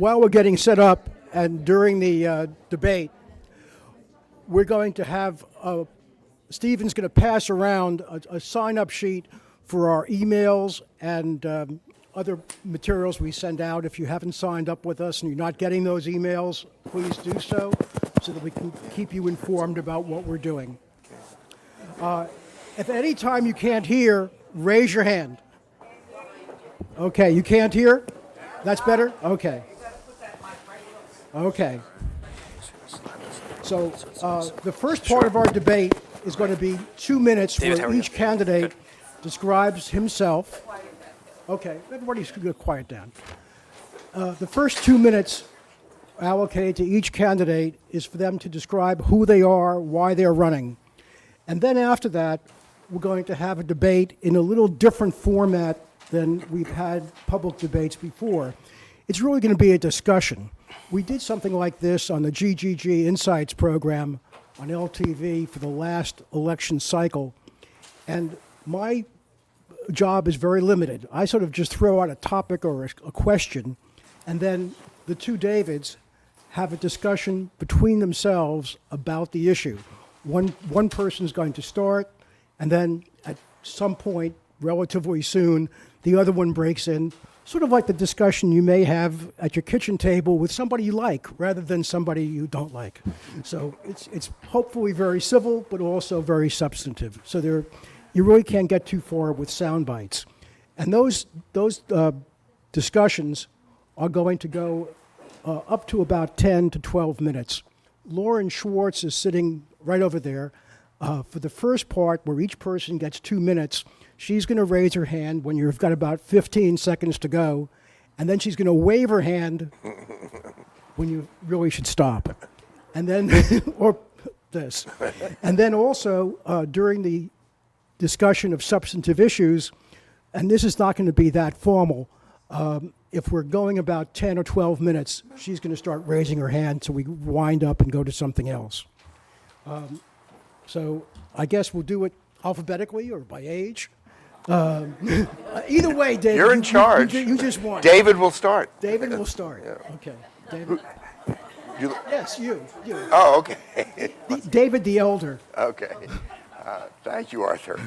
while we're getting set up and during the debate, we're going to have, Stephen's going to pass around a sign-up sheet for our emails and other materials we send out. If you haven't signed up with us and you're not getting those emails, please do so that we can keep you informed about what we're doing. If at any time you can't hear, raise your hand. Okay, you can't hear? That's better? Okay. Okay. So the first part of our debate is going to be 2 minutes where each candidate describes himself. Okay, everybody's going to quiet down. The first 2 minutes allocated to each candidate is for them to describe who they are, why they're running. And then after that, we're going to have a debate in a little different format than we've had public debates before. It's really going to be a discussion. We did something like this on the GGG Insights program on LTV for the last election cycle. And my job is very limited. I sort of just throw out a topic or a question, and then the two Davids have a discussion between themselves about the issue. One person's going to start, and then at some point, relatively soon, the other one breaks in, sort of like the discussion you may have at your kitchen table with somebody you like rather than somebody you don't like. So it's hopefully very civil, but also very substantive. So you really can't get too far with sound bites. And those discussions are going to go up to about 10 to 12 minutes. Lauren Schwartz is sitting right over there. For the first part, where each person gets 2 minutes, she's going to raise her hand when you've got about 15 seconds to go, and then she's going to wave her hand when you really should stop. And then, or this. And then also, during the discussion of substantive issues, and this is not going to be that formal, if we're going about 10 or 12 minutes, she's going to start raising her hand so we wind up and go to something else. So I guess we'll do it alphabetically or by age. Either way, David. You're in charge. You just won. David will start. David will start. Yeah. Okay. David. Yes, you. Oh, okay. David the elder. Okay. Thank you, Arthur.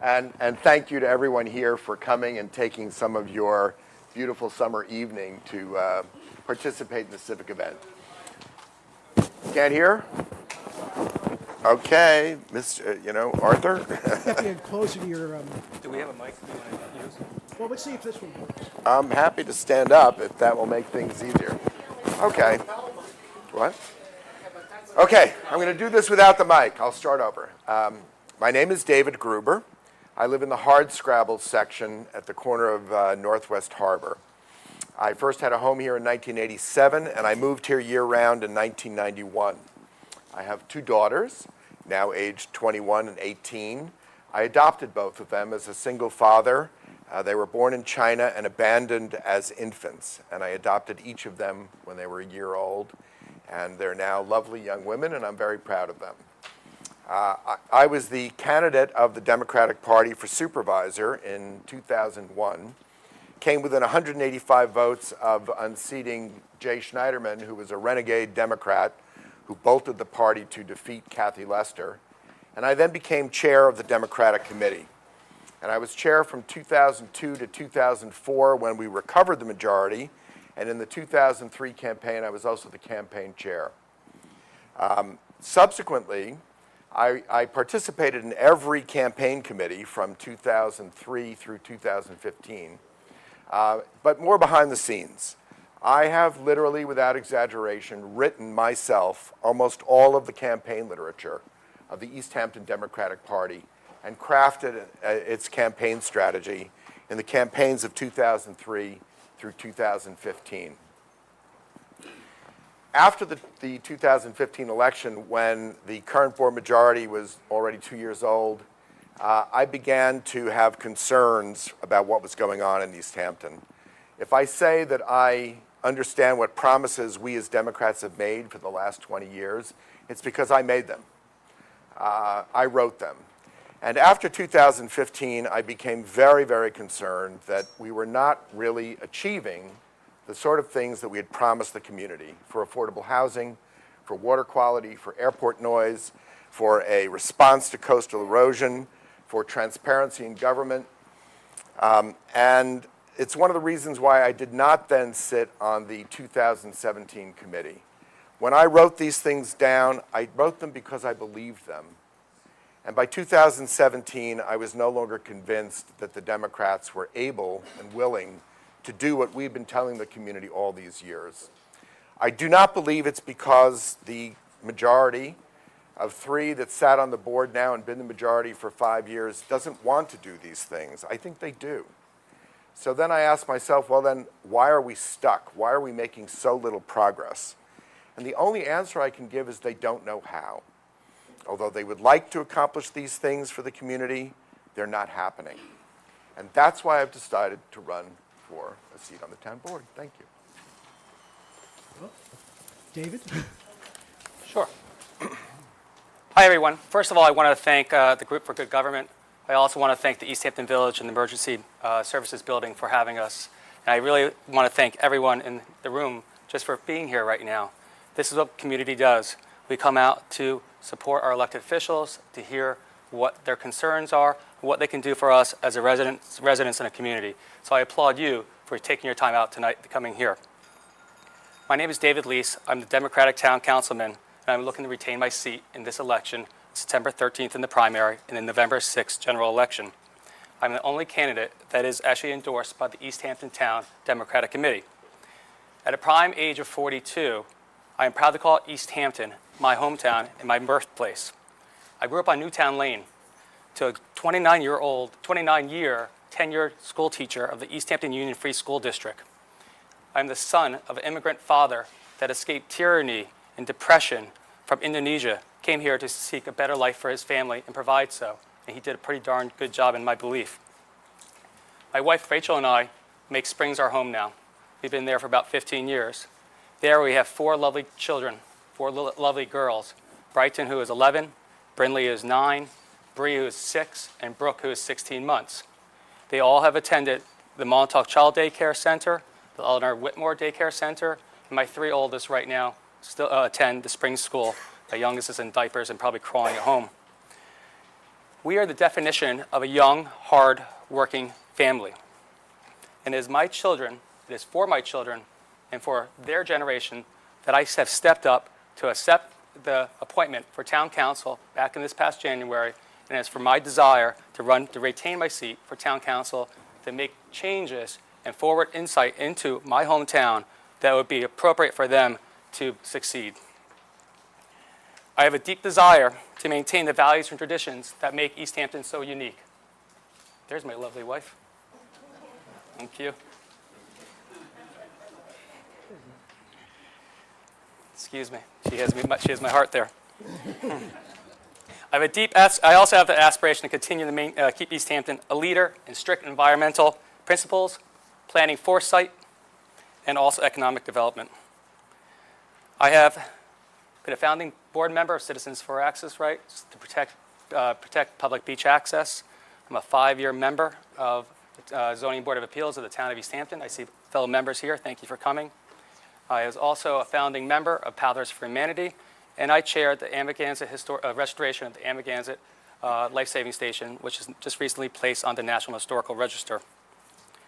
And thank you to everyone here for coming and taking some of your beautiful summer evening to participate in the civic event. Can't hear? Okay, Arthur. You have to get closer to your... Do we have a mic you want to use? Well, let's see if this one works. I'm happy to stand up if that will make things easier. Okay. What? Okay, I'm going to do this without the mic. I'll start over. My name is David Gruber. I live in the Hardscrabble section at the corner of Northwest Harbor. I first had a home here in 1987, and I moved here year-round in 1991. I have two daughters, now aged 21 and 18. I adopted both of them as a single father. They were born in China and abandoned as infants, and I adopted each of them when they were a year old. And they're now lovely young women, and I'm very proud of them. I was the candidate of the Democratic Party for supervisor in 2001, came within 185 votes of unseating Jay Schneiderman, who was a renegade Democrat who bolted the party to defeat Kathy Lester. And I then became chair of the Democratic Committee. And I was chair from 2002 to 2004 when we recovered the majority. And in the 2003 campaign, I was also the campaign chair. Subsequently, I participated in every campaign committee from 2003 through 2015, but more behind the scenes. I have literally, without exaggeration, written myself almost all of the campaign literature of the East Hampton Democratic Party and crafted its campaign strategy in the campaigns of 2003 through 2015. After the 2015 election, when the current board majority was already 2 years old, I began to have concerns about what was going on in East Hampton. If I say that I understand what promises we as Democrats have made for the last 20 years, it's because I made them. I wrote them. And after 2015, I became very, very concerned that we were not really achieving the sort of things that we had promised the community for affordable housing, for water quality, for airport noise, for a response to coastal erosion, for transparency in government. And it's one of the reasons why I did not then sit on the 2017 committee. When I wrote these things down, I wrote them because I believed them. And by 2017, I was no longer convinced that the Democrats were able and willing to do what we've been telling the community all these years. I do not believe it's because the majority of 3 that sat on the board now and been the majority for 5 years doesn't want to do these things. I think they do. So then I asked myself, well then, why are we stuck? Why are we making so little progress? And the only answer I can give is they don't know how. Although they would like to accomplish these things for the community, they're not happening. And that's why I've decided to run for a seat on the town board. Thank you. Well, David? Sure. Hi, everyone. First of all, I want to thank the Group for Good Government. I also want to thank the East Hampton Village and the Emergency Services Building for having us. And I really want to thank everyone in the room just for being here right now. This is what community does. We come out to support our elected officials, to hear what their concerns are, what they can do for us as a residents in a community. So I applaud you for taking your time out tonight to coming here. My name is David Leese. I'm the Democratic Town Councilman, and I'm looking to retain my seat in this election, September 13th in the primary and the November 6th general election. I'm the only candidate that is actually endorsed by the East Hampton Town Democratic Committee. At a prime age of 42, I am proud to call East Hampton my hometown and my birthplace. I grew up on Newtown Lane to a 29-year tenured school teacher of the East Hampton Union Free School District. I'm the son of an immigrant father that escaped tyranny and depression from Indonesia, came here to seek a better life for his family and provide so. And he did a pretty darn good job in my belief. My wife Rachel and I make Springs our home now. We've been there for about 15 years. There we have 4 lovely children, 4 lovely girls. Brighton, who is 11, Brinley is 9, Bree, who is 6, and Brooke, who is 16 months. They all have attended the Montauk Child Daycare Center, the Eleanor Whitmore Daycare Center, and my 3 oldest right now still attend the Springs School. My youngest is in diapers and probably crawling at home. We are the definition of a young, hard-working family. And it is my children, it is for my children, and for their generation that I have stepped up to accept the appointment for town council back in this past January, and it's for my desire to retain my seat for town council, to make changes and forward insight into my hometown that would be appropriate for them to succeed. I have a deep desire to maintain the values and traditions that make East Hampton so unique. There's my lovely wife. Thank you. Excuse me. She has my heart there. I also have the aspiration to continue to keep East Hampton a leader in strict environmental principles, planning foresight, and also economic development. I have been a founding board member of Citizens for Access Rights to protect public beach access. I'm a 5-year member of the Zoning Board of Appeals of the town of East Hampton. I see fellow members here. Thank you for coming. I was also a founding member of Pathways for Humanity, and I chaired the Amagansett restoration of the Amagansett Life-Saving Station, which is just recently placed on the National Historical Register.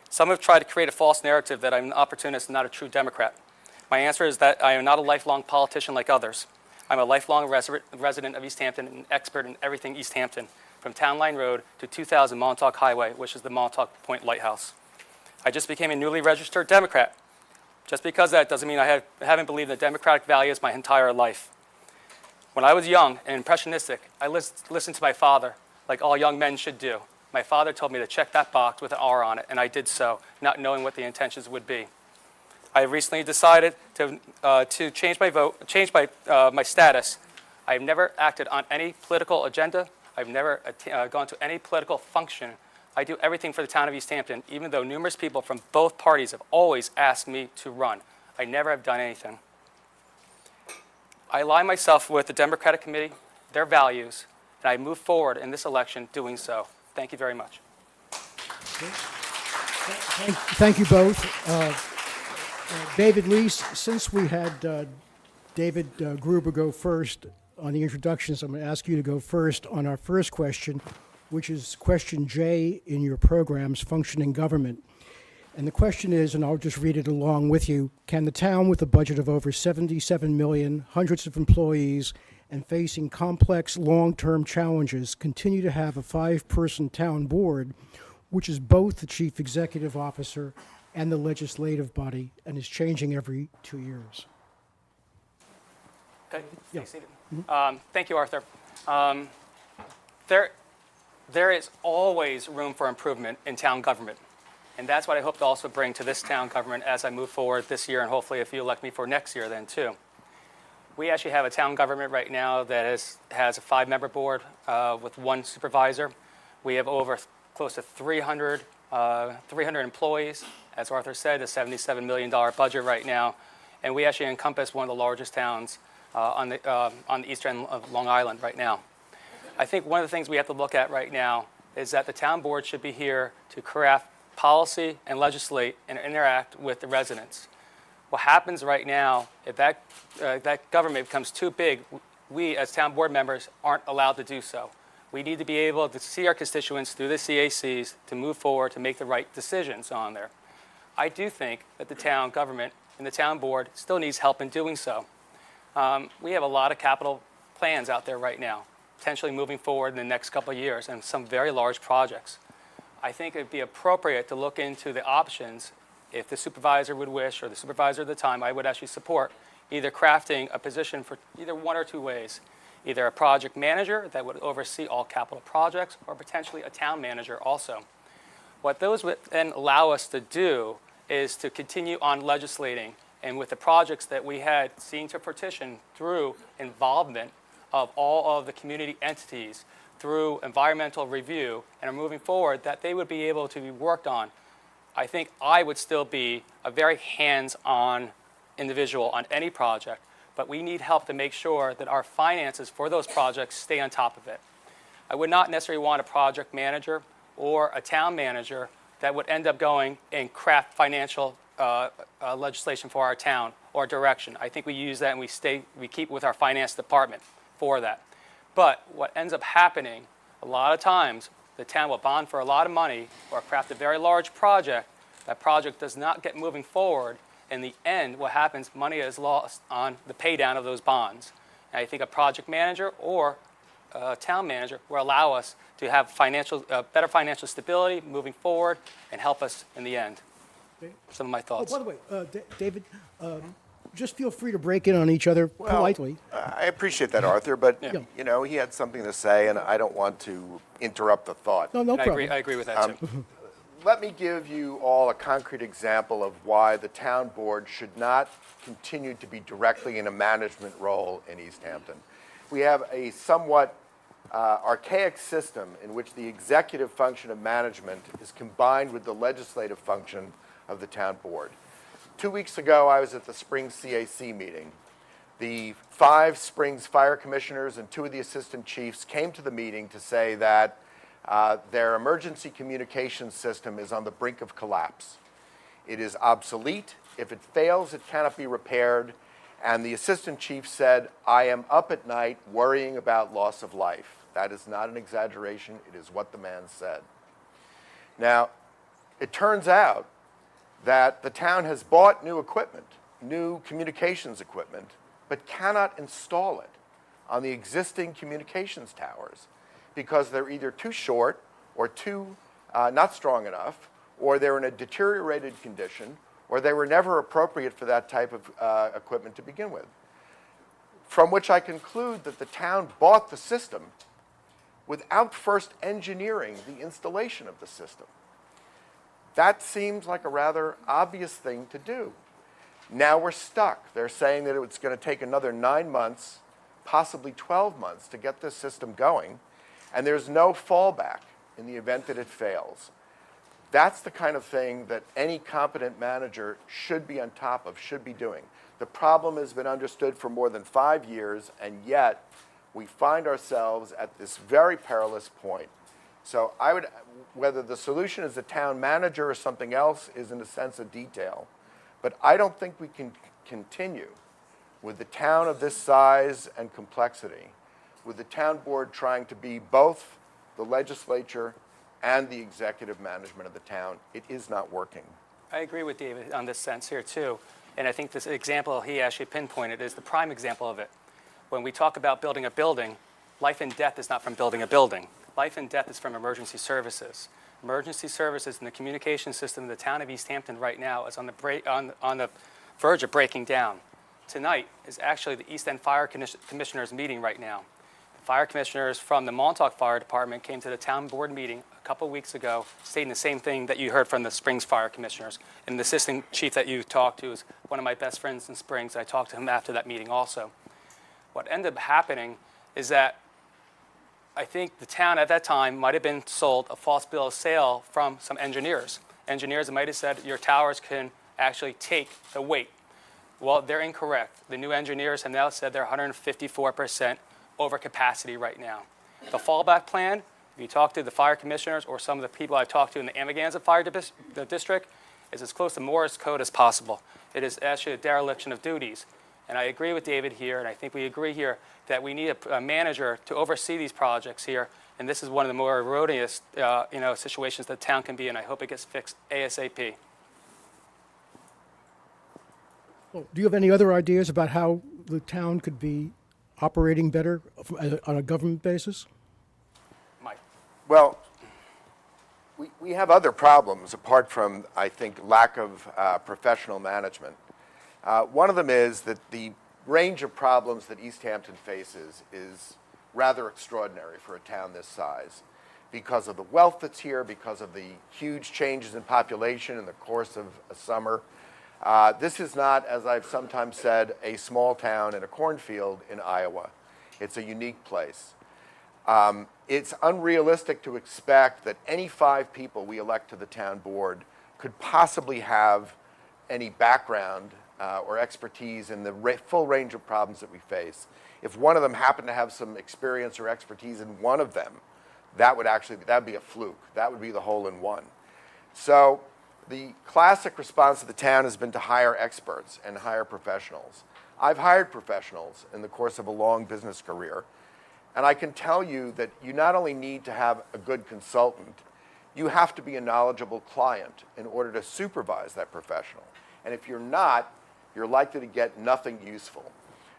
Some have tried to create a false narrative that I'm an opportunist and not a true Democrat. My answer is that I am not a lifelong politician like others. I'm a lifelong resident of East Hampton and an expert in everything East Hampton, from Town Line Road to 2000 Montauk Highway, which is the Montauk Point Lighthouse. I just became a newly registered Democrat. Just because that doesn't mean I haven't believed in democratic values my entire life. When I was young and impressionistic, I listened to my father, like all young men should do. My father told me to check that box with an R on it, and I did so, not knowing what the intentions would be. I recently decided to change my vote, change my status. I've never acted on any political agenda. I've never gone to any political function. I do everything for the town of East Hampton, even though numerous people from both parties have always asked me to run. I never have done anything. I align myself with the Democratic Committee, their values, and I move forward in this election doing so. Thank you very much. Thank you both. David Lease, since we had David Gruber go first on the introductions, I'm going to ask you to go first on our first question, which is question J in your program's functioning government. And the question is, and I'll just read it along with you, can the town with a budget of over 77 million, hundreds of employees, and facing complex long-term challenges continue to have a 5-person town board, which is both the chief executive officer and the legislative body, and is changing every 2 years? Okay. Yeah. Stay seated. Thank you, Arthur. There is always room for improvement in town government. And that's what I hope to also bring to this town government as I move forward this year, and hopefully if you elect me for next year then too. We actually have a town government right now that has a 5-member board with 1 supervisor. We have over close to 300 employees. As Arthur said, a $77 million budget right now. And we actually encompass one of the largest towns on the east end of Long Island right now. I think one of the things we have to look at right now is that the town board should be here to craft policy and legislate and interact with the residents. What happens right now, if that government becomes too big, we as town board members aren't allowed to do so. We need to be able to see our constituents through the CACs to move forward to make the right decisions on there. I do think that the town government and the town board still needs help in doing so. We have a lot of capital plans out there right now, potentially moving forward in the next couple of years, and some very large projects. I think it would be appropriate to look into the options if the supervisor would wish, or the supervisor at the time. I would actually support either crafting a position for either 1 or 2 ways. Either a project manager that would oversee all capital projects, or potentially a town manager also. What those would then allow us to do is to continue on legislating, and with the projects that we had seen to fruition through involvement of all of the community entities, through environmental review, and are moving forward, that they would be able to be worked on. I think I would still be a very hands-on individual on any project, but we need help to make sure that our finances for those projects stay on top of it. I would not necessarily want a project manager or a town manager that would end up going and craft financial legislation for our town or direction. I think we use that and we keep with our finance department for that. But what ends up happening, a lot of times, the town will bond for a lot of money or craft a very large project. That project does not get moving forward. In the end, what happens, money is lost on the pay down of those bonds. And I think a project manager or a town manager will allow us to have better financial stability moving forward and help us in the end. Some of my thoughts. Oh, by the way, David, just feel free to break in on each other politely. I appreciate that, Arthur, but Yeah. you know, he had something to say, and I don't want to interrupt the thought. No problem. I agree with that too. Let me give you all a concrete example of why the town board should not continue to be directly in a management role in East Hampton. We have a somewhat archaic system in which the executive function of management is combined with the legislative function of the town board. 2 weeks ago, I was at the Springs CAC meeting. The 5 Springs fire commissioners and 2 of the assistant chiefs came to the meeting to say that their emergency communications system is on the brink of collapse. It is obsolete. If it fails, it cannot be repaired. And the assistant chief said, I am up at night worrying about loss of life. That is not an exaggeration. It is what the man said. Now, it turns out that the town has bought new equipment, new communications equipment, but cannot install it on the existing communications towers because they're either too short or too not strong enough, or they're in a deteriorated condition, or they were never appropriate for that type of equipment to begin with. From which I conclude that the town bought the system without first engineering the installation of the system. That seems like a rather obvious thing to do. Now we're stuck. They're saying that it's going to take another 9 months, possibly 12 months to get this system going, and there's no fallback in the event that it fails. That's the kind of thing that any competent manager should be on top of, should be doing. The problem has been understood for more than 5 years, and yet we find ourselves at this very perilous point. So I would, whether the solution is a town manager or something else is in a sense a detail, But I don't think we can continue with the town of this size and complexity, with the town board trying to be both the legislature and the executive management of the town. It is not working. I agree with David on this sense here too. And I think this example he actually pinpointed is the prime example of it. When we talk about building a building, life and death is not from building a building. Life and death is from emergency services. Emergency services and the communication system in the town of East Hampton right now is on the verge of breaking down. Tonight is actually the East End Fire Commissioners meeting right now. The fire commissioners from the Montauk Fire Department came to the town board meeting a couple weeks ago stating the same thing that you heard from the Springs Fire Commissioners. And the assistant chief that you talked to is one of my best friends in Springs. I talked to him after that meeting also. What ended up happening is that I think the town at that time might have been sold a false bill of sale from some engineers. Engineers might have said your towers can actually take the weight. Well, they're incorrect. The new engineers have now said they're 154% over capacity right now. The fallback plan, if you talk to the fire commissioners or some of the people I've talked to in the Amagansett Fire District, is as close to Morse code as possible. It is actually a dereliction of duties. And I agree with David here, and I think we agree here, that we need a manager to oversee these projects here. And this is one of the more erroneous situations that town can be in. I hope it gets fixed ASAP. Well, do you have any other ideas about how the town could be operating better on a government basis? Mike. Well, we have other problems apart from, I think, lack of professional management. One of them is that the range of problems that East Hampton faces is rather extraordinary for a town this size because of the wealth that's here, because of the huge changes in population in the course of a summer. This is not, as I've sometimes said, a small town in a cornfield in Iowa. It's a unique place. It's unrealistic to expect that any 5 people we elect to the town board could possibly have any background or expertise in the full range of problems that we face. If one of them happened to have some experience or expertise in one of them, that would be a fluke. That would be the hole in one. So the classic response of the town has been to hire experts and hire professionals. I've hired professionals in the course of a long business career, and I can tell you that you not only need to have a good consultant, you have to be a knowledgeable client in order to supervise that professional. And if you're not, you're likely to get nothing useful.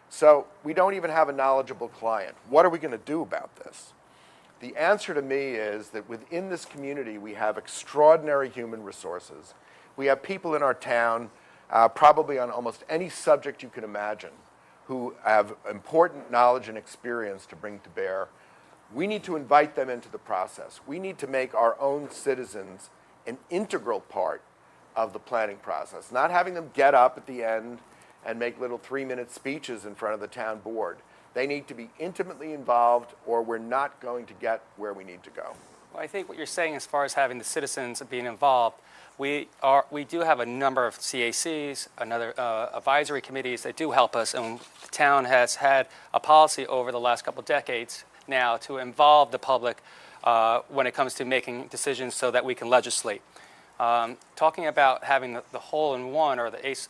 So we don't even have a knowledgeable client. What are we going to do about this? The answer to me is that within this community, we have extraordinary human resources. We have people in our town, probably on almost any subject you can imagine, who have important knowledge and experience to bring to bear. We need to invite them into the process. We need to make our own citizens an integral part of the planning process, not having them get up at the end and make little 3-minute speeches in front of the town board. They need to be intimately involved, or we're not going to get where we need to go. Well, I think what you're saying as far as having the citizens being involved, we do have a number of CACs, another advisory committees that do help us, and the town has had a policy over the last couple of decades now to involve the public when it comes to making decisions so that we can legislate. Talking about having the hole-in-one or the ace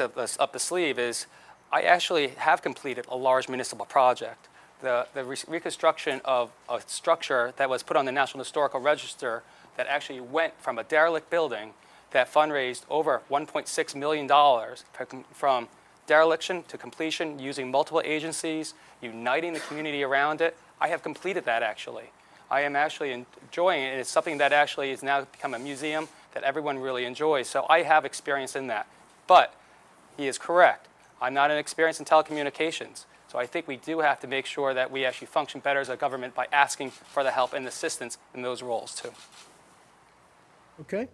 up the sleeve is, I actually have completed a large municipal project. The reconstruction of a structure that was put on the National Historical Register that actually went from a derelict building that fundraised over $1.6 million from dereliction to completion using multiple agencies, uniting the community around it. I have completed that actually. I am actually enjoying it. It's something that actually has now become a museum that everyone really enjoys. So I have experience in that. But he is correct. I'm not an experienced in telecommunications. So I think we do have to make sure that we actually function better as a government by asking for the help and assistance in those roles too. Okay.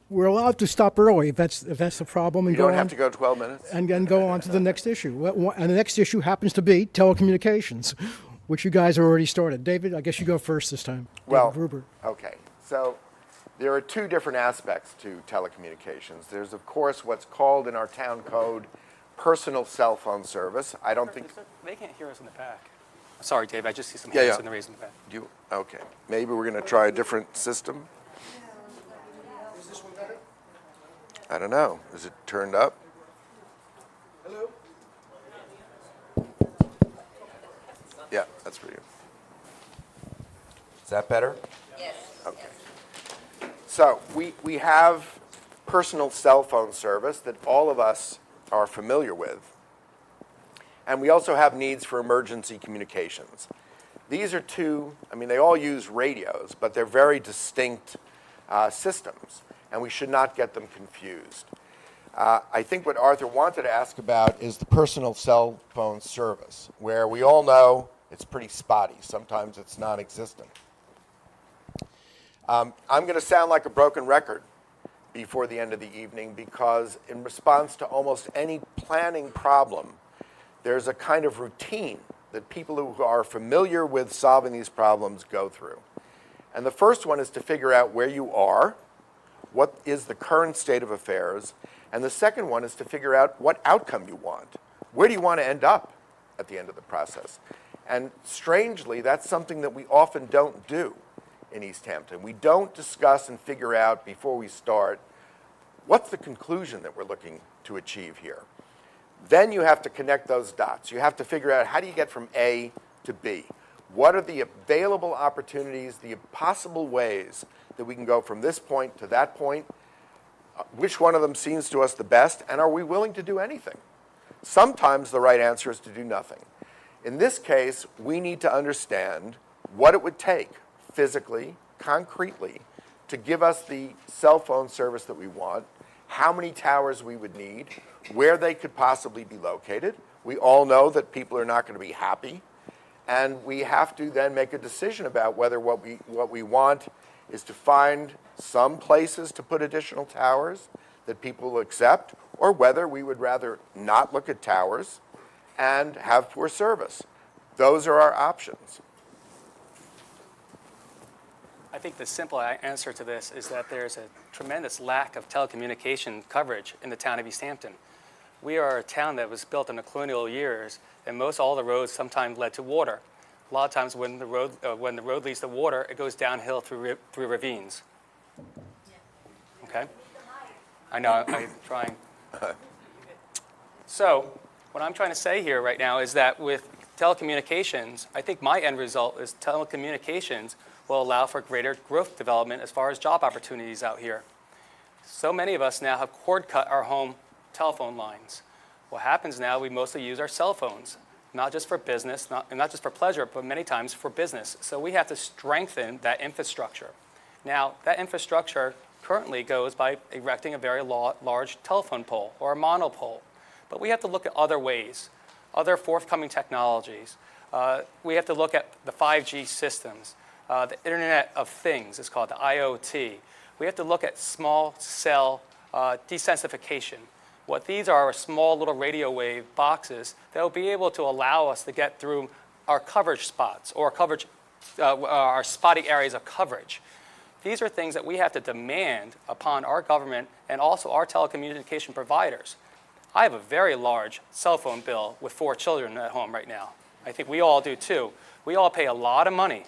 We're allowed to stop early if that's the problem. And You don't have to go 12 minutes? And then go on to the next issue. And the next issue happens to be telecommunications, which you guys have already started. David, I guess you go first this time. Well, David Gruber. okay. So there are 2 different aspects to telecommunications. There's, of course, what's called in our town code personal cell phone service. I don't think... They can't hear us in the back. Sorry, Dave, I just see some hands in the raised in the back. I don't know. Is it turned up? Hello? Yeah, that's for you. Is that better? Yes. Okay. So we have personal cell phone service that all of us are familiar with. And we also have needs for emergency communications. These are two, I mean, they all use radios, but they're very distinct systems, and we should not get them confused. I think what Arthur wanted to ask about is the personal cell phone service, where we all know it's pretty spotty. Sometimes it's non-existent. I'm going to sound like a broken record before the end of the evening because in response to almost any planning problem, there's a kind of routine that people who are familiar with solving these problems go through. And the first one is to figure out where you are, what is the current state of affairs, and the second one is to figure out what outcome you want. Where do you want to end up at the end of the process? And strangely, that's something that we often don't do in East Hampton. We don't discuss and figure out before we start what's the conclusion that we're looking to achieve here. Then you have to connect those dots. You have to figure out how do you get from A to B. What are the available opportunities, the possible ways that we can go from this point to that point? Which one of them seems to us the best, and are we willing to do anything? Sometimes the right answer is to do nothing. In this case, we need to understand what it would take physically, concretely, to give us the cell phone service that we want, how many towers we would need, where they could possibly be located. We all know that people are not going to be happy, and we have to then make a decision about whether what we want is to find some places to put additional towers that people will accept, or whether we would rather not look at towers and have poor service. Those are our options. I think the simple answer to this is that there's a tremendous lack of telecommunication coverage in the town of East Hampton. We are a town that was built in the colonial years, and all the roads sometimes led to water. A lot of times when the road leads to water, it goes downhill through ravines. Okay? I know, I'm trying. So what I'm trying to say here right now is that with telecommunications, I think my end result is telecommunications will allow for greater growth development as far as job opportunities out here. So many of us now have cord cut our home telephone lines. What happens now, we mostly use our cell phones, not just for business, not just for pleasure, but many times for business. So we have to strengthen that infrastructure. Now, that infrastructure currently goes by erecting a very large telephone pole or a monopole. But we have to look at other ways, other forthcoming technologies. We have to look at the 5G systems. The Internet of Things is called the IoT. We have to look at small cell desensification. What these are small little radio wave boxes that will be able to allow us to get through our coverage spots or our spotty areas of coverage. These are things that we have to demand upon our government and also our telecommunication providers. I have a very large cell phone bill with 4 children at home right now. I think we all do too. We all pay a lot of money.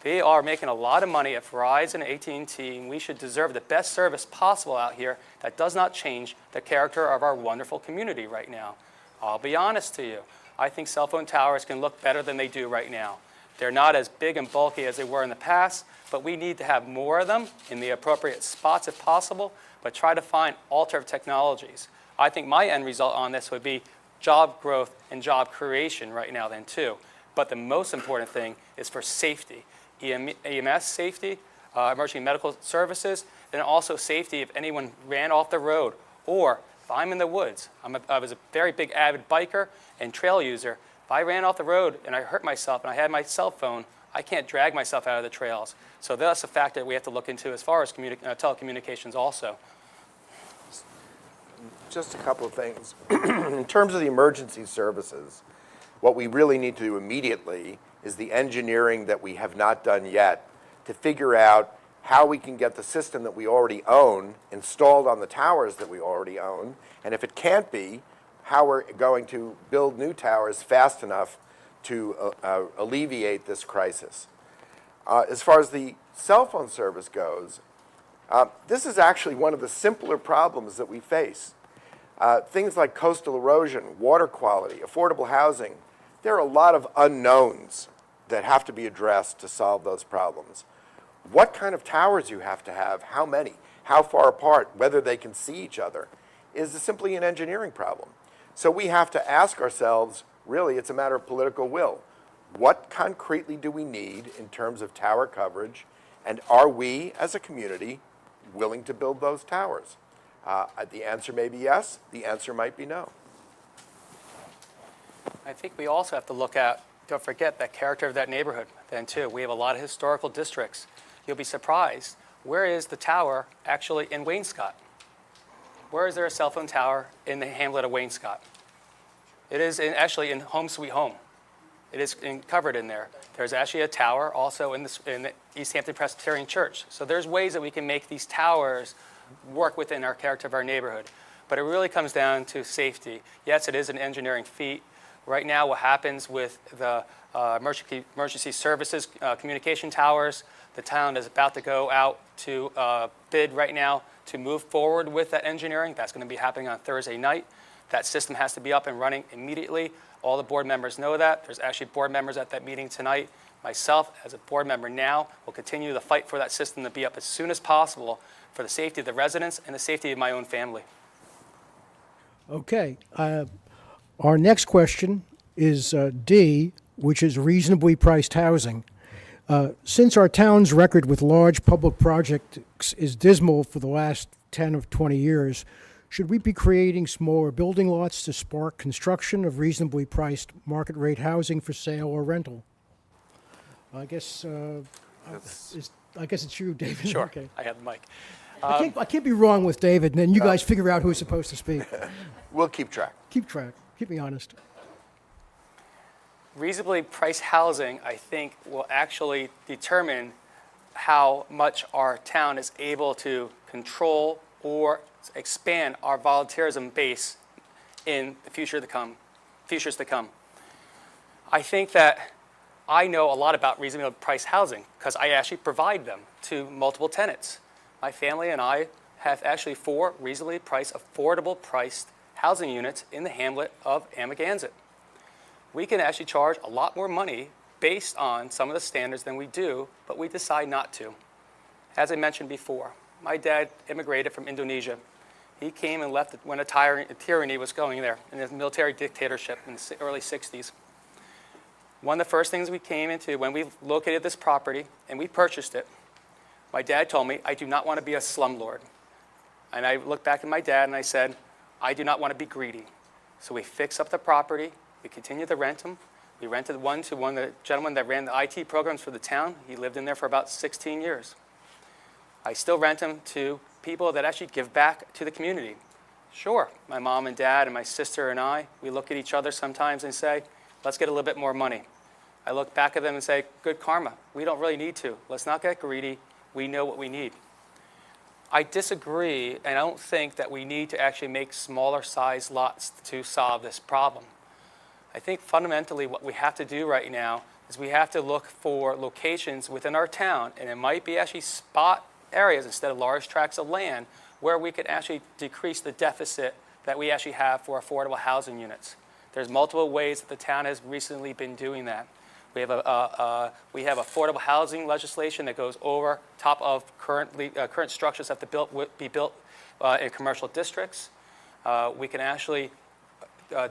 They are making a lot of money at Verizon and AT&T, and we should deserve the best service possible out here that does not change the character of our wonderful community right now. I'll be honest to you. I think cell phone towers can look better than they do right now. They're not as big and bulky as they were in the past, but we need to have more of them in the appropriate spots if possible, but try to find alternative technologies. I think my end result on this would be job growth and job creation right now then too. But the most important thing is for safety. EMS safety, emergency medical services, and also safety if anyone ran off the road. Or if I'm in the woods, I was a very big avid biker and trail user. If I ran off the road and I hurt myself and I had my cell phone, I can't drag myself out of the trails. So that's a factor that we have to look into as far as telecommunications also. Just a couple of things. In terms of the emergency services, what we really need to do immediately is the engineering that we have not done yet to figure out how we can get the system that we already own installed on the towers that we already own, and if it can't be, how we're going to build new towers fast enough to alleviate this crisis. As far as the cell phone service goes, This is actually one of the simpler problems that we face. Things like coastal erosion, water quality, affordable housing, there are a lot of unknowns that have to be addressed to solve those problems. What kind of towers you have to have, how many, how far apart, whether they can see each other, is simply an engineering problem. So we have to ask ourselves, really, it's a matter of political will. What concretely do we need in terms of tower coverage, and are we, as a community, willing to build those towers? The answer may be yes, the answer might be no. I think we also have to look at, don't forget, that character of that neighborhood then too. We have a lot of historical districts. You'll be surprised. Where is the tower actually in Wainscott? Where is there a cell phone tower in the hamlet of Wainscott? It is actually in Home Sweet Home. It is covered in there. There's actually a tower also in the East Hampton Presbyterian Church. So there's ways that we can make these towers work within our character of our neighborhood. But it really comes down to safety. Yes, it is an engineering feat. Right now, what happens with the emergency services communication towers, the town is about to go out to bid right now to move forward with that engineering. That's going to be happening on Thursday night. That system has to be up and running immediately. All the board members know that. There's actually board members at that meeting tonight. Myself, as a board member now, will continue the fight for that system to be up as soon as possible for the safety of the residents and the safety of my own family. Okay. Our next question is D, which is reasonably priced housing. Since our town's record with large public projects is dismal for the last 10 or 20 years, should we be creating smaller building lots to spark construction of reasonably priced market rate housing for sale or rental? I guess it's you, David. Sure, Okay. I have the mic. I can't be wrong with David, and then you guys figure out who's supposed to speak. We'll keep track. Keep track. Keep me honest. Reasonably priced housing, I think, will actually determine how much our town is able to control or expand our volunteerism base in the futures to come. I think that I know a lot about reasonably priced housing because I actually provide them to multiple tenants. My family and I have actually 4 reasonably priced, affordable priced housing units in the hamlet of Amagansett. We can actually charge a lot more money based on some of the standards than we do, but we decide not to. As I mentioned before, my dad immigrated from Indonesia. He came and left when a tyranny was going there, in a military dictatorship in the early 60s. One of the first things we came into when we located this property and we purchased it, my dad told me, I do not want to be a slumlord. And I looked back at my dad and I said, I do not want to be greedy. So we fixed up the property, we continued to rent them. We rented one to one of the gentlemen that ran the IT programs for the town. He lived in there for about 16 years. I still rent them to people that actually give back to the community. Sure, my mom and dad and my sister and I, we look at each other sometimes and say, let's get a little bit more money. I look back at them and say, good karma. We don't really need to. Let's not get greedy. We know what we need. I disagree, and I don't think that we need to actually make smaller size lots to solve this problem. I think fundamentally what we have to do right now is we have to look for locations within our town, and it might be actually spot areas instead of large tracts of land where we could actually decrease the deficit that we actually have for affordable housing units. There's multiple ways that the town has recently been doing that. We have affordable housing legislation that goes over top of current structures that have to be built in commercial districts. We can actually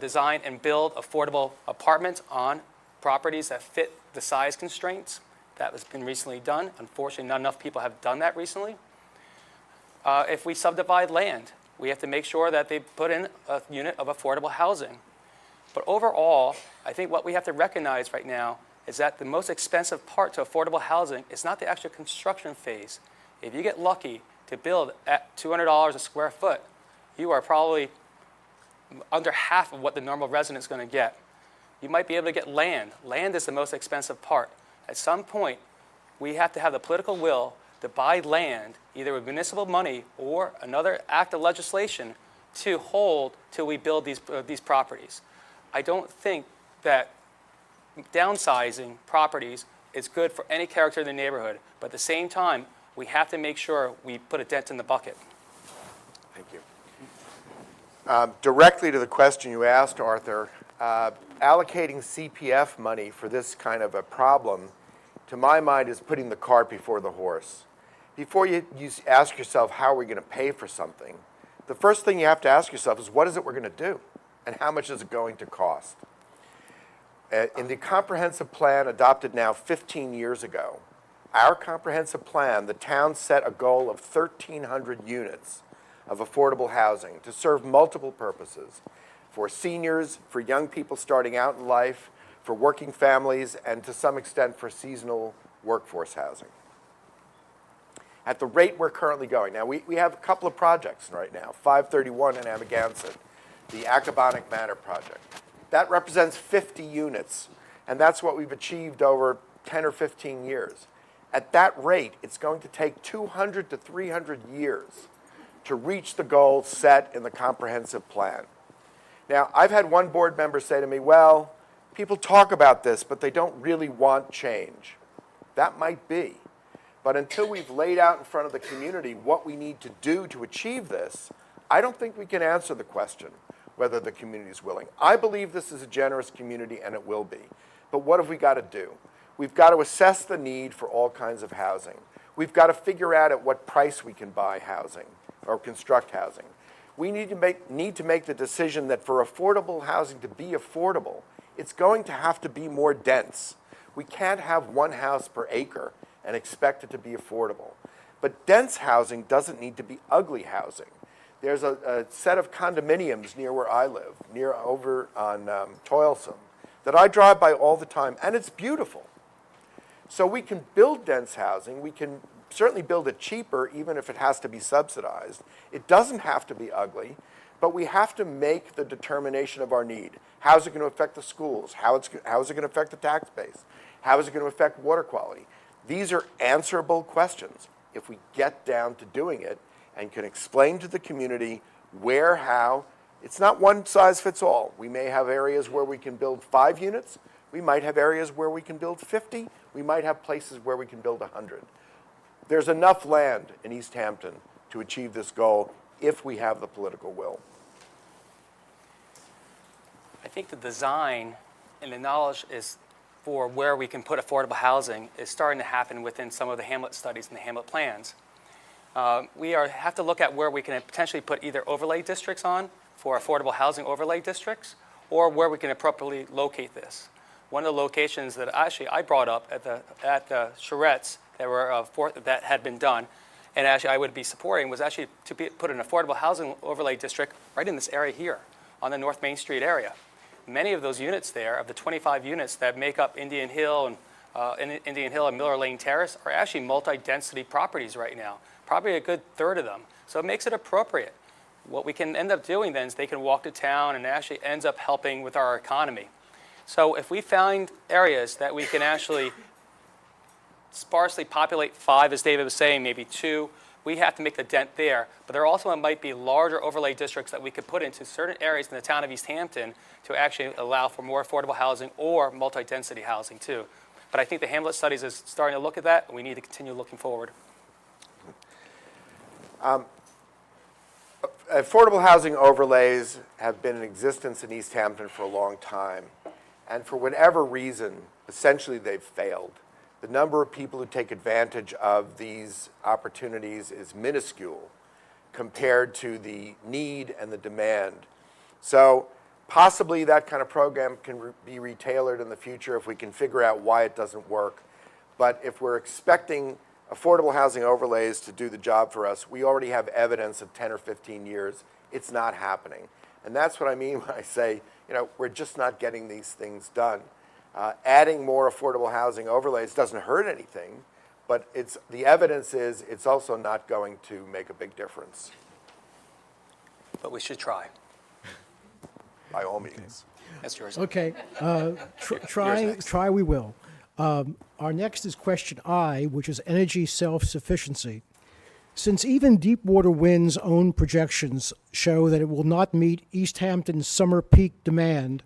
design and build affordable apartments on properties that fit the size constraints. That has been recently done. Unfortunately, not enough people have done that recently. If we subdivide land, we have to make sure that they put in a unit of affordable housing. But overall, I think what we have to recognize right now is that the most expensive part to affordable housing is not the actual construction phase. If you get lucky to build at $200 a square foot, you are probably under half of what the normal resident is going to get. You might be able to get land. Land is the most expensive part. At some point, we have to have the political will to buy land, either with municipal money or another act of legislation, to hold till we build these properties. I don't think that downsizing properties is good for any character in the neighborhood, but at the same time, We have to make sure we put a dent in the bucket. Thank you. Directly to the question you asked, Arthur, allocating CPF money for this kind of a problem, to my mind, is putting the cart before the horse. Before you ask yourself, how are we going to pay for something, the first thing you have to ask yourself is, what is it we're going to do? And how much is it going to cost? In the comprehensive plan adopted now 15 years ago, our comprehensive plan, the town set a goal of 1,300 units of affordable housing to serve multiple purposes: for seniors, for young people starting out in life, for working families, and to some extent for seasonal workforce housing. At the rate we're currently going, now we have a couple of projects right now, 531 in Amagansett, the Accabonoc Manor project. That represents 50 units, and that's what we've achieved over 10 or 15 years. At that rate, it's going to take 200 to 300 years to reach the goal set in the comprehensive plan. Now, I've had one board member say to me, well, people talk about this, but they don't really want change. That might be. But until we've laid out in front of the community what we need to do to achieve this, I don't think we can answer the question whether the community is willing. I believe this is a generous community, and it will be. But what have we got to do? We've got to assess the need for all kinds of housing. We've got to figure out at what price we can buy housing or construct housing. We need to make the decision that for affordable housing to be affordable, it's going to have to be more dense. We can't have one house per acre and expect it to be affordable. But dense housing doesn't need to be ugly housing. There's a set of condominiums near where I live, over on Toilsome, that I drive by all the time, and it's beautiful. So we can build dense housing. We can certainly build it cheaper, even if it has to be subsidized. It doesn't have to be ugly, but we have to make the determination of our need. How is it going to affect the schools? How is it going to affect the tax base? How is it going to affect water quality? These are answerable questions if we get down to doing it and can explain to the community where, how. It's not one size fits all. We may have areas where we can build 5 units. We might have areas where we can build 50. We might have places where we can build 100. There's enough land in East Hampton to achieve this goal if we have the political will. I think the design and the knowledge is for where we can put affordable housing is starting to happen within some of the Hamlet studies and the Hamlet plans. We have to look at where we can potentially put either overlay districts on for affordable housing overlay districts, or where we can appropriately locate this. One of the locations that actually I brought up at the charrettes that had been done, and actually I would be supporting, was actually to put an affordable housing overlay district right in this area here on the North Main Street area. Many of those units there, of the 25 units that make up Indian Hill and Miller Lane Terrace, are actually multi-density properties right now, probably a good third of them. So it makes it appropriate. What we can end up doing then is they can walk to town, and it actually ends up helping with our economy. So if we find areas that we can actually sparsely populate 5, as David was saying, maybe 2, we have to make the dent there. But there also might be larger overlay districts that we could put into certain areas in the town of East Hampton to actually allow for more affordable housing or multi-density housing too. But I think the Hamlet studies is starting to look at that, and we need to continue looking forward. Affordable housing overlays have been in existence in East Hampton for a long time. And for whatever reason, essentially they've failed. The number of people who take advantage of these opportunities is minuscule compared to the need and the demand. So possibly that kind of program can be retailored in the future if we can figure out why it doesn't work. But if we're expecting affordable housing overlays to do the job for us, we already have evidence of 10 or 15 years. It's not happening. And that's what I mean when I say, we're just not getting these things done. Adding more affordable housing overlays doesn't hurt anything, but the evidence is it's also not going to make a big difference. But we should try. By all means. That's yours. Okay, try we will. Our next is question I, which is energy self-sufficiency. Since even Deepwater Wind's own projections show that it will not meet East Hampton's summer peak demand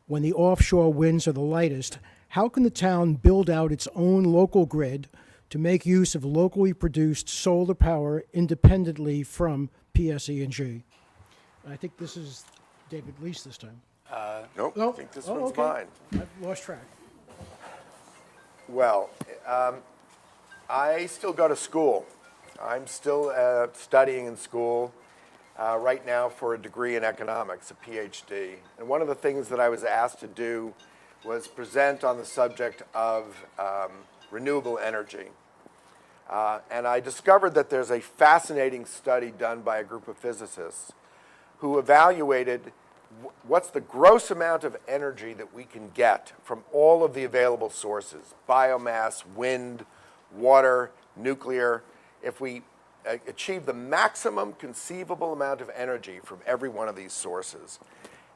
when the offshore winds are the lightest, how can the town build out its own local grid to make use of locally produced solar power independently from PSE&G. I think this is David Lease this time. Nope, No? I think this Oh, one's okay. mine. I've lost track. Well, I still go to school. I'm still studying in school right now for a degree in economics, a PhD. And one of the things that I was asked to do was present on the subject of renewable energy. And I discovered that there's a fascinating study done by a group of physicists who evaluated what's the gross amount of energy that we can get from all of the available sources, biomass, wind, water, nuclear, if we achieve the maximum conceivable amount of energy from every one of these sources.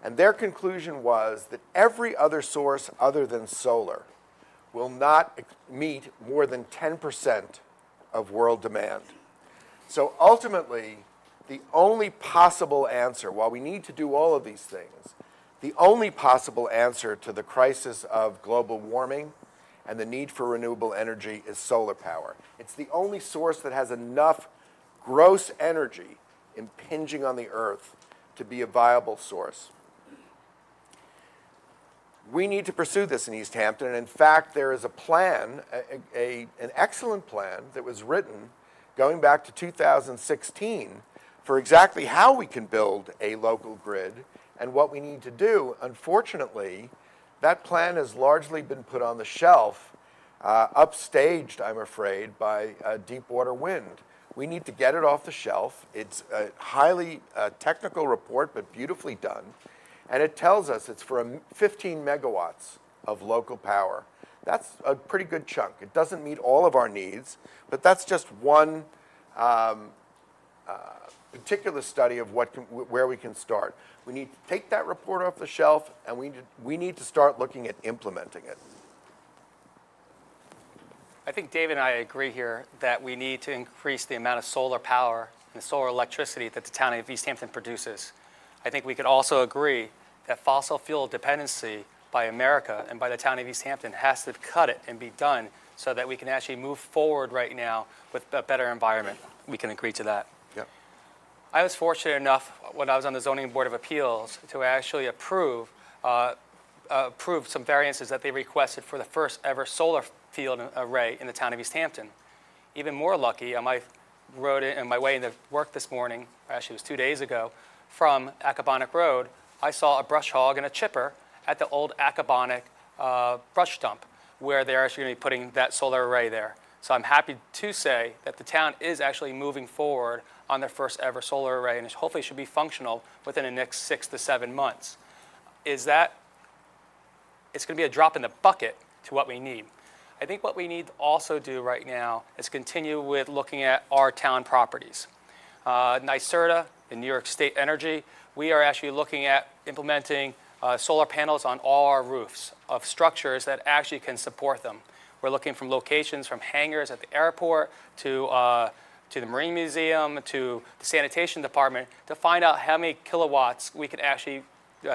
And their conclusion was that every other source other than solar will not meet more than 10% of world demand. So ultimately, the only possible answer, while we need to do all of these things, the only possible answer to the crisis of global warming and the need for renewable energy is solar power. It's the only source that has enough gross energy impinging on the Earth to be a viable source. We need to pursue this in East Hampton, and in fact, there is a plan, an excellent plan that was written going back to 2016 for exactly how we can build a local grid and what we need to do. Unfortunately, that plan has largely been put on the shelf, upstaged, I'm afraid, by Deepwater Wind. We need to get it off the shelf. It's a highly technical report, but beautifully done. And it tells us it's for 15 megawatts of local power. That's a pretty good chunk. It doesn't meet all of our needs, but that's just one particular study of where we can start. We need to take that report off the shelf, and we need to start looking at implementing it. I think David and I agree here that we need to increase the amount of solar power and solar electricity that the town of East Hampton produces. I think we could also agree that fossil fuel dependency by America and by the town of East Hampton has to cut it and be done so that we can actually move forward right now with a better environment. We can agree to that. Yep. I was fortunate enough when I was on the Zoning Board of Appeals to actually approve some variances that they requested for the first ever solar field array in the town of East Hampton. Even more lucky, on my road on my way into work this morning, actually it was 2 days ago, from Accabonac Road, I saw a brush hog and a chipper at the old Accabonac brush dump, where they're actually going to be putting that solar array there. So I'm happy to say that the town is actually moving forward on their first ever solar array, and hopefully should be functional within the next 6 to 7 months. It's going to be a drop in the bucket to what we need. I think what we need to also do right now is continue with looking at our town properties. NYSERDA and New York State Energy, we are actually looking at implementing solar panels on all our roofs of structures that actually can support them. We're looking from locations from hangars at the airport to the Marine Museum to the sanitation department to find out how many kilowatts we could actually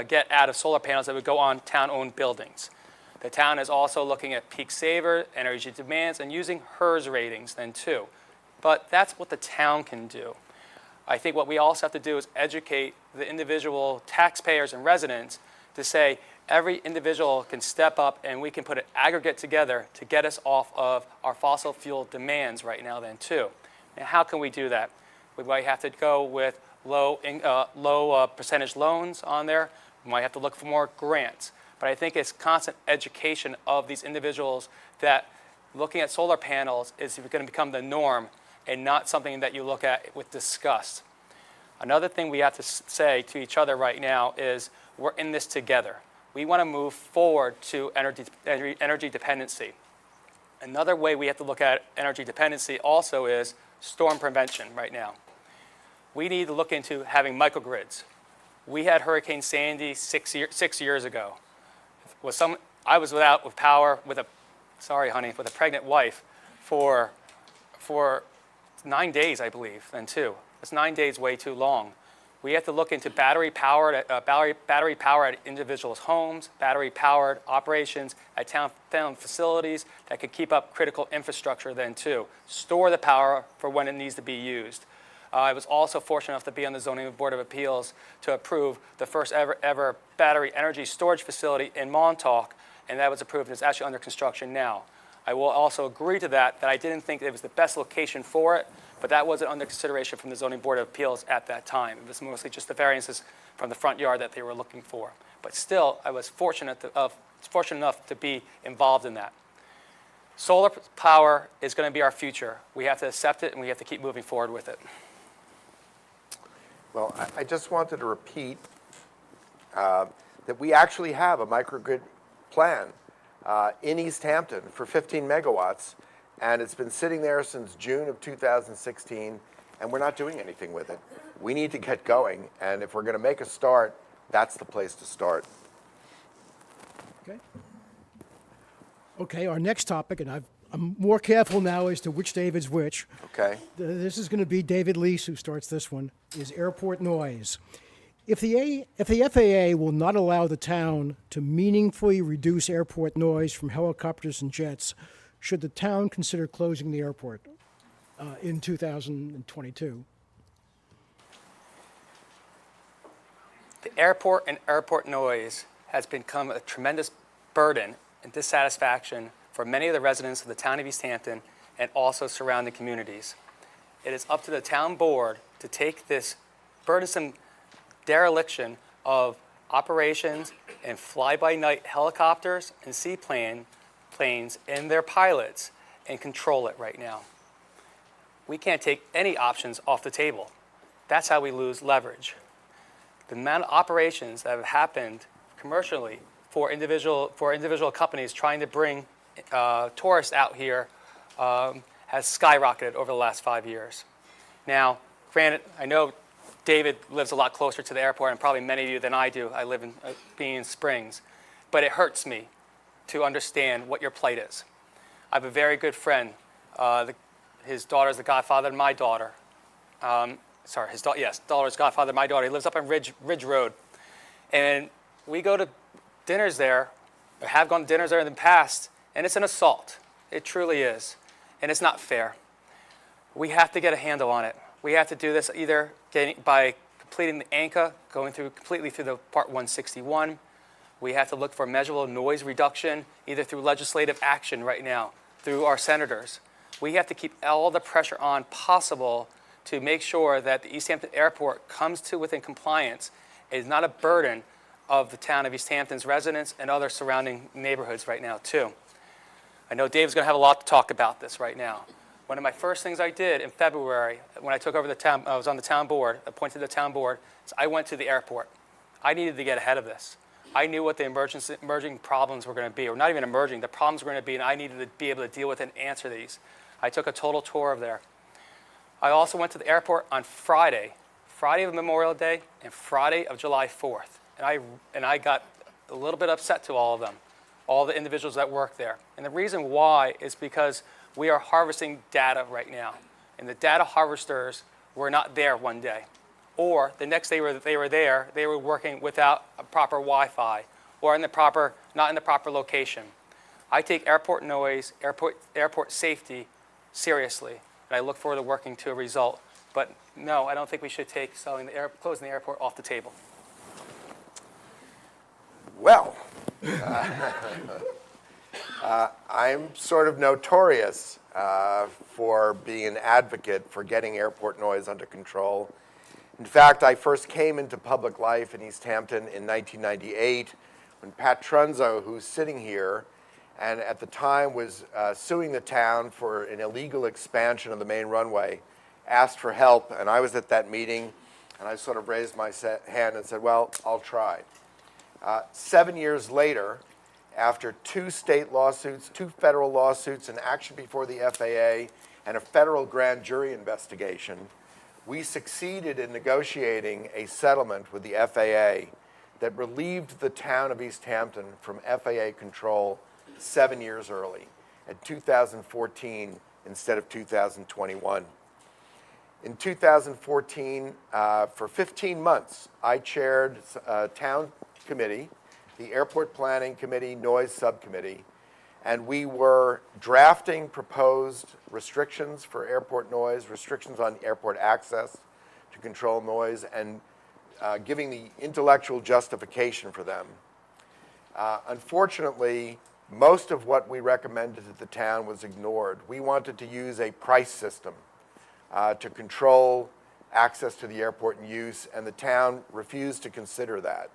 get out of solar panels that would go on town-owned buildings. The town is also looking at peak saver, energy demands, and using HERS ratings then too. But that's what the town can do. I think what we also have to do is educate the individual taxpayers and residents to say every individual can step up and we can put an aggregate together to get us off of our fossil fuel demands right now then too. And how can we do that? We might have to go with low percentage loans on there. We might have to look for more grants. But I think it's constant education of these individuals that looking at solar panels is going to become the norm and not something that you look at with disgust. Another thing we have to say to each other right now is we're in this together. We want to move forward to energy dependency. Another way we have to look at energy dependency also is storm prevention right now. We need to look into having microgrids. We had Hurricane Sandy 6 years ago. I was without power with a pregnant wife for 9 days, I believe, then too. It's 9 days way too long. We have to look into battery power at individuals' homes, battery-powered operations at town facilities that could keep up critical infrastructure then too. Store the power for when it needs to be used. I was also fortunate enough to be on the Zoning Board of Appeals to approve the first ever battery energy storage facility in Montauk, and that was approved and it's actually under construction now. I will also agree to that I didn't think it was the best location for it, but that wasn't under consideration from the Zoning Board of Appeals at that time. It was mostly just the variances from the front yard that they were looking for. But still, I was fortunate enough to be involved in that. Solar power is going to be our future. We have to accept it, and we have to keep moving forward with it. Well, I just wanted to repeat that we actually have a microgrid plan in East Hampton for 15 megawatts, and it's been sitting there since June of 2016, and we're not doing anything with it. We need to get going, and if we're going to make a start, that's the place to start. Okay. Okay, our next topic, and I'm more careful now as to which David's which. Okay. This is going to be David Lease who starts this one, is airport noise. If the FAA will not allow the town to meaningfully reduce airport noise from helicopters and jets, should the town consider closing the airport in 2022? The airport and airport noise has become a tremendous burden and dissatisfaction for many of the residents of the town of East Hampton and also surrounding communities. It is up to the town board to take this burdensome dereliction of operations and fly-by-night helicopters and seaplanes and their pilots and control it right now. We can't take any options off the table. That's how we lose leverage. The amount of operations that have happened commercially for individual companies trying to bring tourists out here has skyrocketed over the last 5 years. Now, granted, I know David lives a lot closer to the airport, and probably many of you than I do. I live in Bean Springs. But it hurts me to understand what your plight is. I have a very good friend. His daughter's the godfather of my daughter. His daughter's godfather of my daughter. He lives up on Ridge Road. And we go to dinners there, or have gone to dinners there in the past, and it's an assault. It truly is. And it's not fair. We have to get a handle on it. We have to do this either by completing the ANCA, going completely through the Part 161. We have to look for measurable noise reduction, either through legislative action right now, through our senators. We have to keep all the pressure on possible to make sure that the East Hampton Airport comes to within compliance. It is not a burden of the town of East Hampton's residents and other surrounding neighborhoods right now, too. I know Dave's going to have a lot to talk about this right now. One of my first things I did in February, when I took over the town, I was on the town board, appointed to the town board, is I went to the airport. I needed to get ahead of this. I knew what the emerging problems were going to be, or not even emerging, the problems were going to be, and I needed to be able to deal with and answer these. I took a total tour of there. I also went to the airport on Friday of Memorial Day and Friday of July 4th. And I got a little bit upset to all of them, all the individuals that work there. And the reason why is because we are harvesting data right now. And the data harvesters were not there one day. Or the next day they were there, they were working without a proper Wi-Fi or not in the proper location. I take airport noise, airport safety seriously, and I look forward to working to a result. But no, I don't think we should take closing the airport off the table. Well, I'm sort of notorious for being an advocate for getting airport noise under control. In fact, I first came into public life in East Hampton in 1998 when Pat Trunzo, who's sitting here, and at the time was suing the town for an illegal expansion of the main runway, asked for help, and I was at that meeting, and I sort of raised my hand and said, well, I'll try. 7 years later, after 2 state lawsuits, 2 federal lawsuits, an action before the FAA, and a federal grand jury investigation, we succeeded in negotiating a settlement with the FAA that relieved the town of East Hampton from FAA control 7 years early, at 2014 instead of 2021. In 2014, for 15 months, I chaired a town committee, the Airport Planning Committee Noise Subcommittee, and we were drafting proposed restrictions for airport noise, restrictions on airport access to control noise, and giving the intellectual justification for them. Unfortunately, most of what we recommended to the town was ignored. We wanted to use a price system to control access to the airport and use, and the town refused to consider that.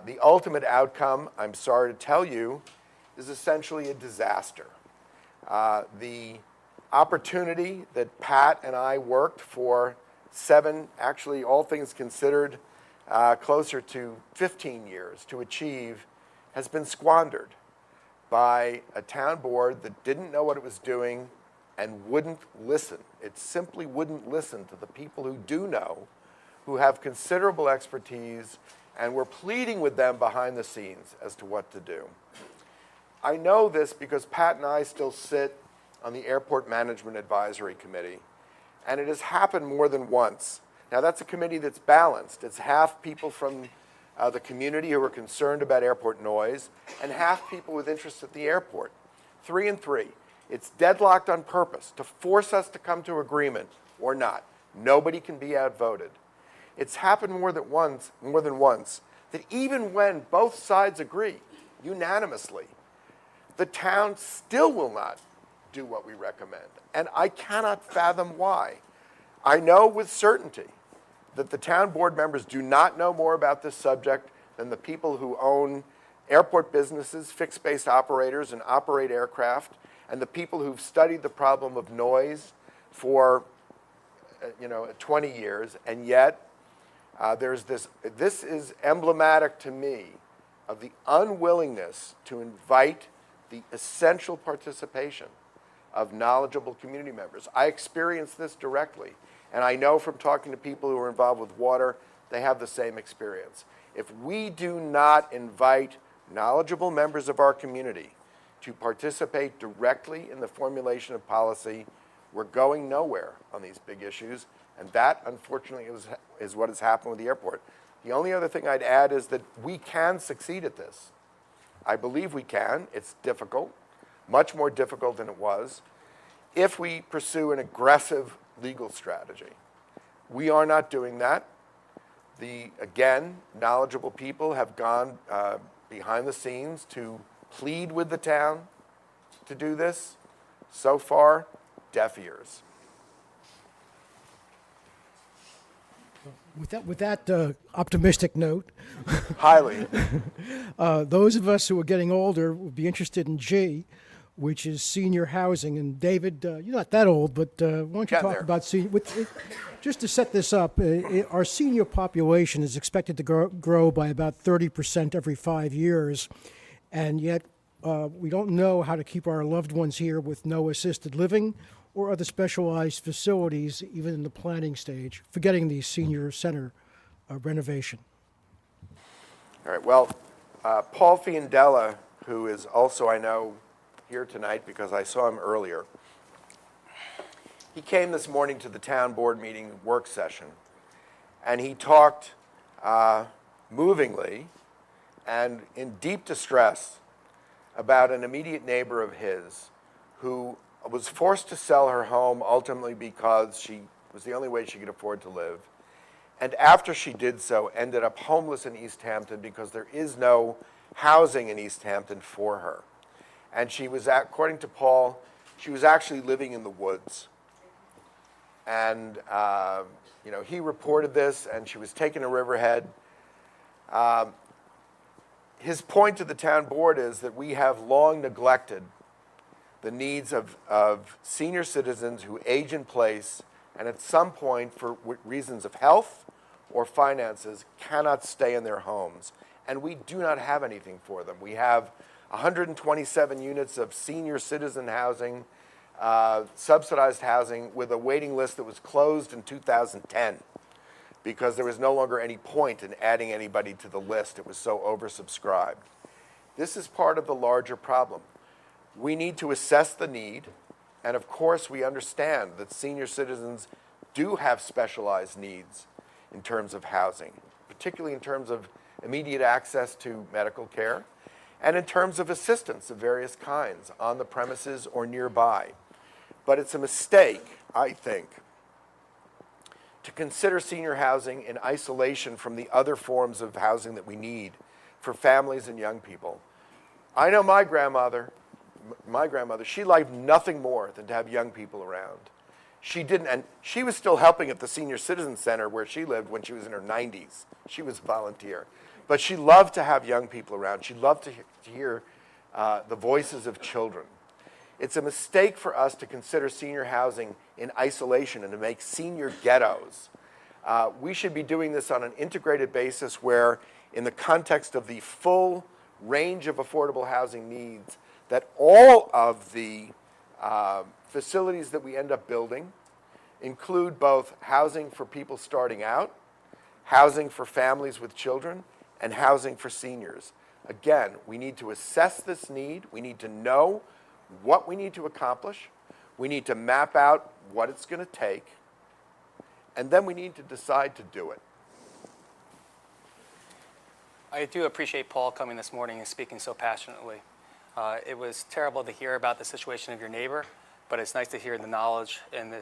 The ultimate outcome, I'm sorry to tell you, is essentially a disaster. The opportunity that Pat and I worked for 7, actually all things considered, closer to 15 years to achieve has been squandered by a town board that didn't know what it was doing and wouldn't listen. It simply wouldn't listen to the people who do know, who have considerable expertise, and we're pleading with them behind the scenes as to what to do. I know this because Pat and I still sit on the Airport Management Advisory Committee, and it has happened more than once. Now, that's a committee that's balanced. It's half people from the community who are concerned about airport noise, and half people with interest at the airport. 3 and 3. It's deadlocked on purpose to force us to come to agreement or not. Nobody can be outvoted. It's happened more than once that even when both sides agree unanimously, the town still will not do what we recommend. And I cannot fathom why. I know with certainty that the town board members do not know more about this subject than the people who own airport businesses, fixed-base operators, and operate aircraft, and the people who've studied the problem of noise for 20 years, and yet there's this is emblematic to me of the unwillingness to invite the essential participation of knowledgeable community members. I experienced this directly, and I know from talking to people who are involved with water, they have the same experience. If we do not invite knowledgeable members of our community to participate directly in the formulation of policy, we're going nowhere on these big issues, and that, unfortunately, is what has happened with the airport. The only other thing I'd add is that we can succeed at this. I believe we can. It's difficult, much more difficult than it was, if we pursue an aggressive legal strategy. We are not doing that. Again, knowledgeable people have gone behind the scenes to plead with the town to do this. So far, deaf ears. With that optimistic note, Highly. those of us who are getting older would be interested in G, which is senior housing. And David, you're not that old, but why don't you talk about senior? Just to set this up, our senior population is expected to grow by about 30% every 5 years, and yet we don't know how to keep our loved ones here with no assisted living or other specialized facilities, even in the planning stage, forgetting the senior center renovation. All right, well, Paul Fiandella, who is also, I know, here tonight because I saw him earlier, he came this morning to the town board meeting work session, and he talked movingly and in deep distress about an immediate neighbor of his who was forced to sell her home ultimately because she was the only way she could afford to live. And after she did so, ended up homeless in East Hampton because there is no housing in East Hampton for her. And she was, according to Paul, she was actually living in the woods. And he reported this, and she was taken to Riverhead. His point to the town board is that we have long neglected the needs of senior citizens who age in place and at some point, for reasons of health or finances, cannot stay in their homes. And we do not have anything for them. We have 127 units of senior citizen housing, subsidized housing, with a waiting list that was closed in 2010 because there was no longer any point in adding anybody to the list. It was so oversubscribed. This is part of the larger problem. We need to assess the need, and of course we understand that senior citizens do have specialized needs in terms of housing, particularly in terms of immediate access to medical care, and in terms of assistance of various kinds on the premises or nearby. But it's a mistake, I think, to consider senior housing in isolation from the other forms of housing that we need for families and young people. I know my grandmother, she liked nothing more than to have young people around. She didn't, and she was still helping at the Senior Citizen Center where she lived when she was in her 90s. She was a volunteer. But she loved to have young people around. She loved to hear the voices of children. It's a mistake for us to consider senior housing in isolation and to make senior ghettos. We should be doing this on an integrated basis where, in the context of the full range of affordable housing needs, that all of the facilities that we end up building include both housing for people starting out, housing for families with children, and housing for seniors. Again, we need to assess this need. We need to know what we need to accomplish. We need to map out what it's going to take. And then we need to decide to do it. I do appreciate Paul coming this morning and speaking so passionately. It was terrible to hear about the situation of your neighbor, but it's nice to hear the knowledge and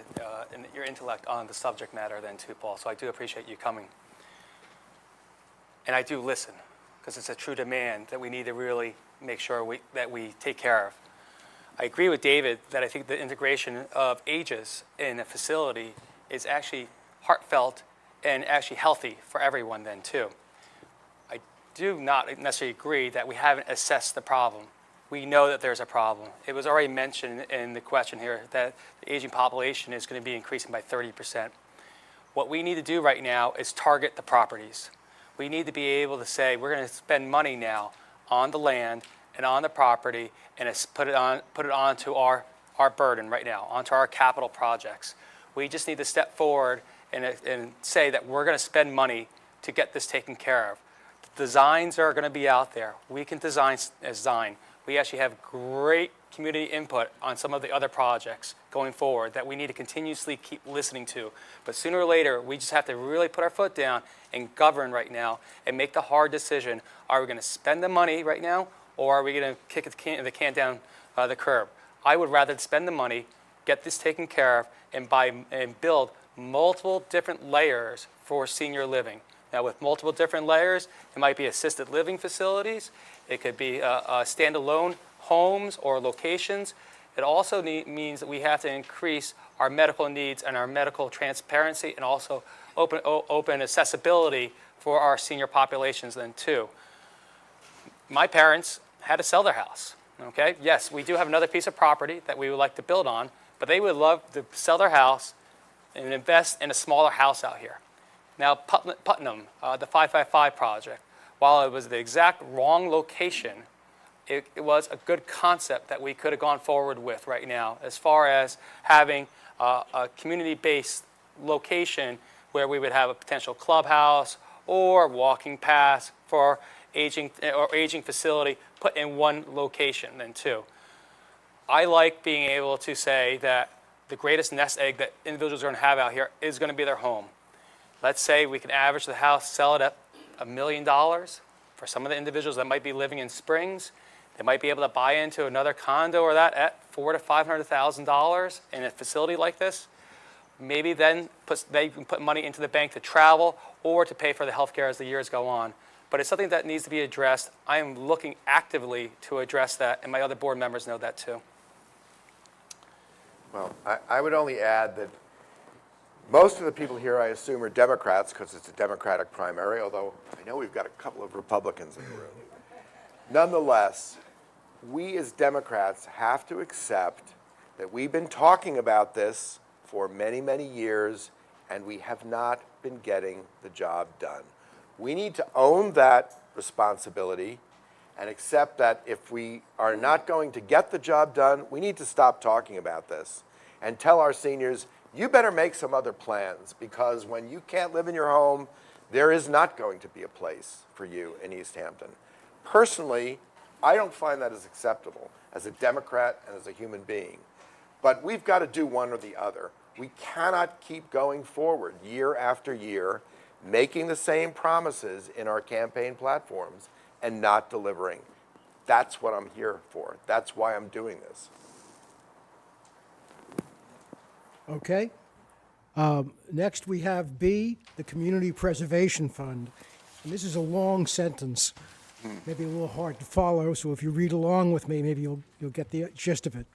your intellect on the subject matter then too, Paul. So I do appreciate you coming. And I do listen, because it's a true demand that we need to really make sure that we take care of. I agree with David that I think the integration of ages in a facility is actually heartfelt and actually healthy for everyone then too. I do not necessarily agree that we haven't assessed the problem. We know that there's a problem. It was already mentioned in the question here that the aging population is going to be increasing by 30%. What we need to do right now is target the properties. We need to be able to say we're going to spend money now on the land and on the property and put it onto our burden right now, onto our capital projects. We just need to step forward and say that we're going to spend money to get this taken care of. The designs are going to be out there. We can design. We actually have great community input on some of the other projects going forward that we need to continuously keep listening to. But sooner or later, we just have to really put our foot down and govern right now and make the hard decision. Are we going to spend the money right now, or are we going to kick the can down the curb? I would rather spend the money, get this taken care of, and build multiple different layers for senior living. Now, with multiple different layers, it might be assisted living facilities. It could be standalone homes or locations. It also means that we have to increase our medical needs and our medical transparency and also open accessibility for our senior populations then too. My parents had to sell their house, okay? Yes, we do have another piece of property that we would like to build on, but they would love to sell their house and invest in a smaller house out here. Now, Putnam, the 555 project, while it was the exact wrong location, it was a good concept that we could have gone forward with right now as far as having a community-based location where we would have a potential clubhouse or walking paths for aging facility put in one location then too. I like being able to say that the greatest nest egg that individuals are going to have out here is going to be their home. Let's say we can average the house, sell it at $1 million. For some of the individuals that might be living in Springs, they might be able to buy into another condo or that at $400,000 to $500,000 in a facility like this. Maybe then they can put money into the bank to travel or to pay for the health care as the years go on. But it's something that needs to be addressed. I am looking actively to address that, and my other board members know that too. Well, I would only add that most of the people here, I assume, are Democrats because it's a Democratic primary, although I know we've got a couple of Republicans in the room. Nonetheless, we as Democrats have to accept that we've been talking about this for many, many years, and we have not been getting the job done. We need to own that responsibility and accept that if we are not going to get the job done, we need to stop talking about this and tell our seniors, you better make some other plans, because when you can't live in your home, there is not going to be a place for you in East Hampton. Personally, I don't find that as acceptable as a Democrat and as a human being. But we've got to do one or the other. We cannot keep going forward year after year, making the same promises in our campaign platforms and not delivering. That's what I'm here for. That's why I'm doing this. Okay. Next, we have B, the Community Preservation Fund. And this is a long sentence, maybe a little hard to follow, so if you read along with me, maybe you'll get the gist of it.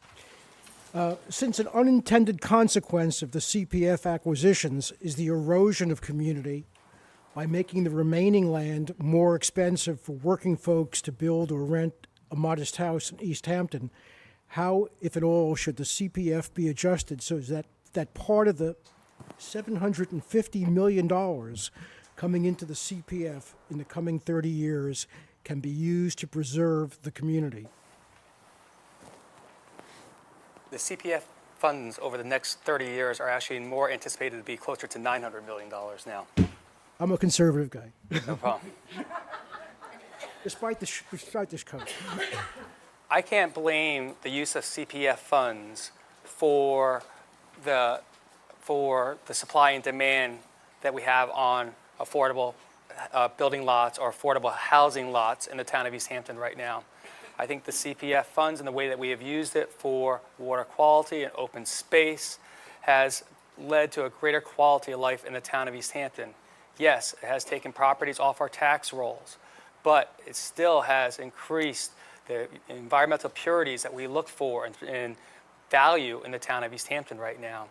Since an unintended consequence of the CPF acquisitions is the erosion of community by making the remaining land more expensive for working folks to build or rent a modest house in East Hampton, how, if at all, should the CPF be adjusted so that part of the $750 million coming into the CPF in the coming 30 years can be used to preserve the community? The CPF funds over the next 30 years are actually more anticipated to be closer to $900 million now. I'm a conservative guy, No problem. despite this code. I can't blame the use of CPF funds for the supply and demand that we have on affordable building lots or affordable housing lots in the town of East Hampton right now. I think the CPF funds and the way that we have used it for water quality and open space has led to a greater quality of life in the town of East Hampton. Yes, it has taken properties off our tax rolls, but it still has increased the environmental purities that we look for and value in the town of East Hampton right now.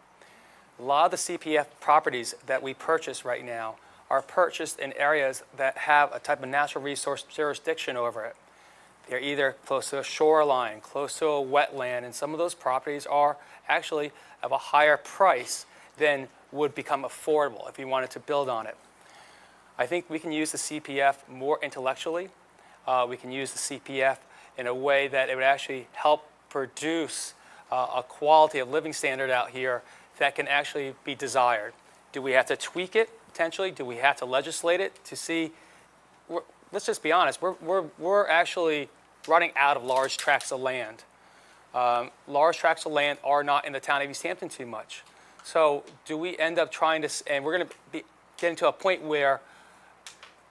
A lot of the CPF properties that we purchase right now are purchased in areas that have a type of natural resource jurisdiction over it. They're either close to a shoreline, close to a wetland, and some of those properties are actually of a higher price than would become affordable if you wanted to build on it. I think we can use the CPF more intellectually. We can use the CPF in a way that it would actually help produce a quality of living standard out here that can actually be desired. Do we have to tweak it potentially? Do we have to legislate it to see? Let's just be honest. We're actually running out of large tracts of land. Large tracts of land are not in the town of East Hampton too much. So do we end up trying to, and we're going to be getting to a point where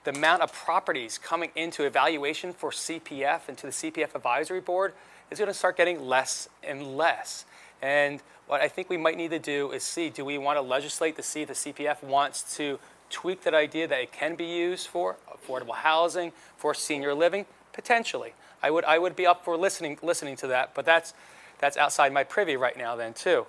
the amount of properties coming into evaluation for CPF and to the CPF advisory board is going to start getting less and less. And what I think we might need to do is see, do we want to legislate to see if the CPF wants to tweak that idea that it can be used for affordable housing, for senior living? Potentially. I would be up for listening to that, but that's outside my privy right now then too.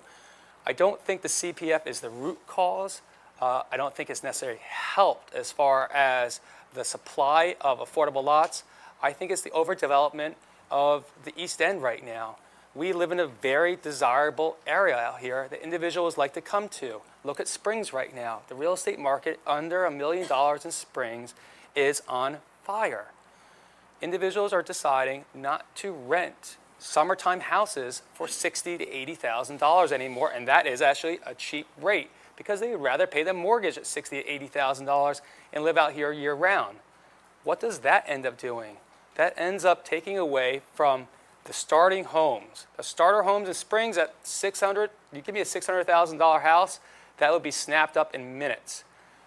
I don't think the CPF is the root cause. I don't think it's necessarily helped as far as the supply of affordable lots. I think it's the overdevelopment of the East End right now. We live in a very desirable area out here that individuals like to come to. Look at Springs right now. The real estate market under $1 million in Springs is on fire. Individuals are deciding not to rent summertime houses for $60,000 to $80,000 anymore, and that is actually a cheap rate because they would rather pay the mortgage at $60,000 to $80,000 and live out here year round. What does that end up doing? That ends up taking away from the starting homes. The starter homes in Springs at $600,000, you give me a $600,000 house, that would be snapped up in minutes.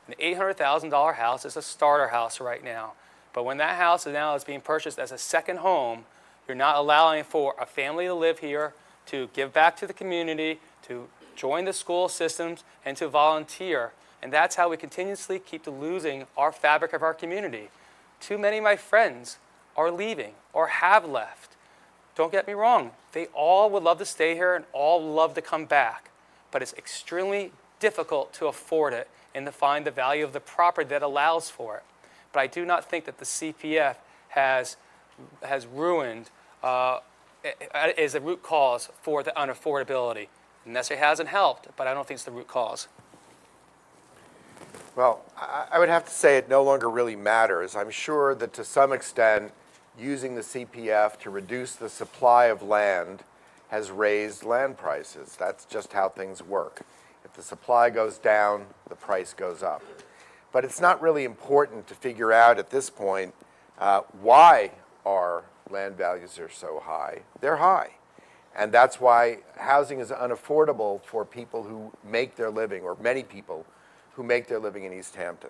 An $800,000 house is a starter house right now. But when that house is being purchased as a second home, you're not allowing for a family to live here, to give back to the community, to join the school systems, and to volunteer. And that's how we continuously keep losing our fabric of our community. Too many of my friends are leaving or have left. Don't get me wrong, they all would love to stay here and all love to come back. But it's extremely difficult to afford it and to find the value of the property that allows for it. But I do not think that the CPF has ruined, is the root cause for the unaffordability. And necessarily hasn't helped, but I don't think it's the root cause. Well, I would have to say it no longer really matters. I'm sure that to some extent, using the CPF to reduce the supply of land has raised land prices. That's just how things work. If the supply goes down, the price goes up. But it's not really important to figure out at this point why our land values are so high. They're high. And that's why housing is unaffordable for people who make their living, or many people who make their living in East Hampton.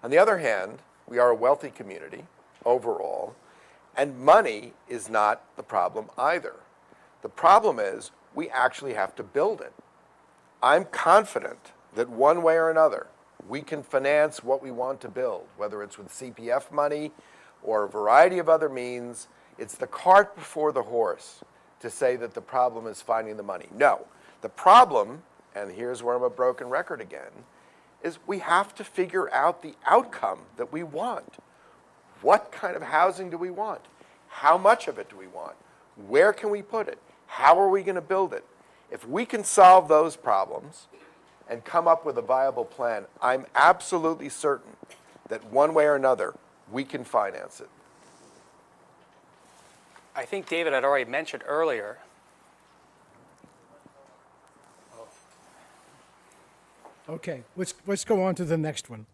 On the other hand, we are a wealthy community overall, and money is not the problem either. The problem is we actually have to build it. I'm confident that one way or another, we can finance what we want to build, whether it's with CPF money or a variety of other means. It's the cart before the horse to say that the problem is finding the money. No, the problem, and here's where I'm a broken record again, is we have to figure out the outcome that we want. What kind of housing do we want? How much of it do we want? Where can we put it? How are we going to build it? If we can solve those problems and come up with a viable plan, I'm absolutely certain that one way or another, we can finance it. I think David had already mentioned earlier. Okay, let's go on to the next one.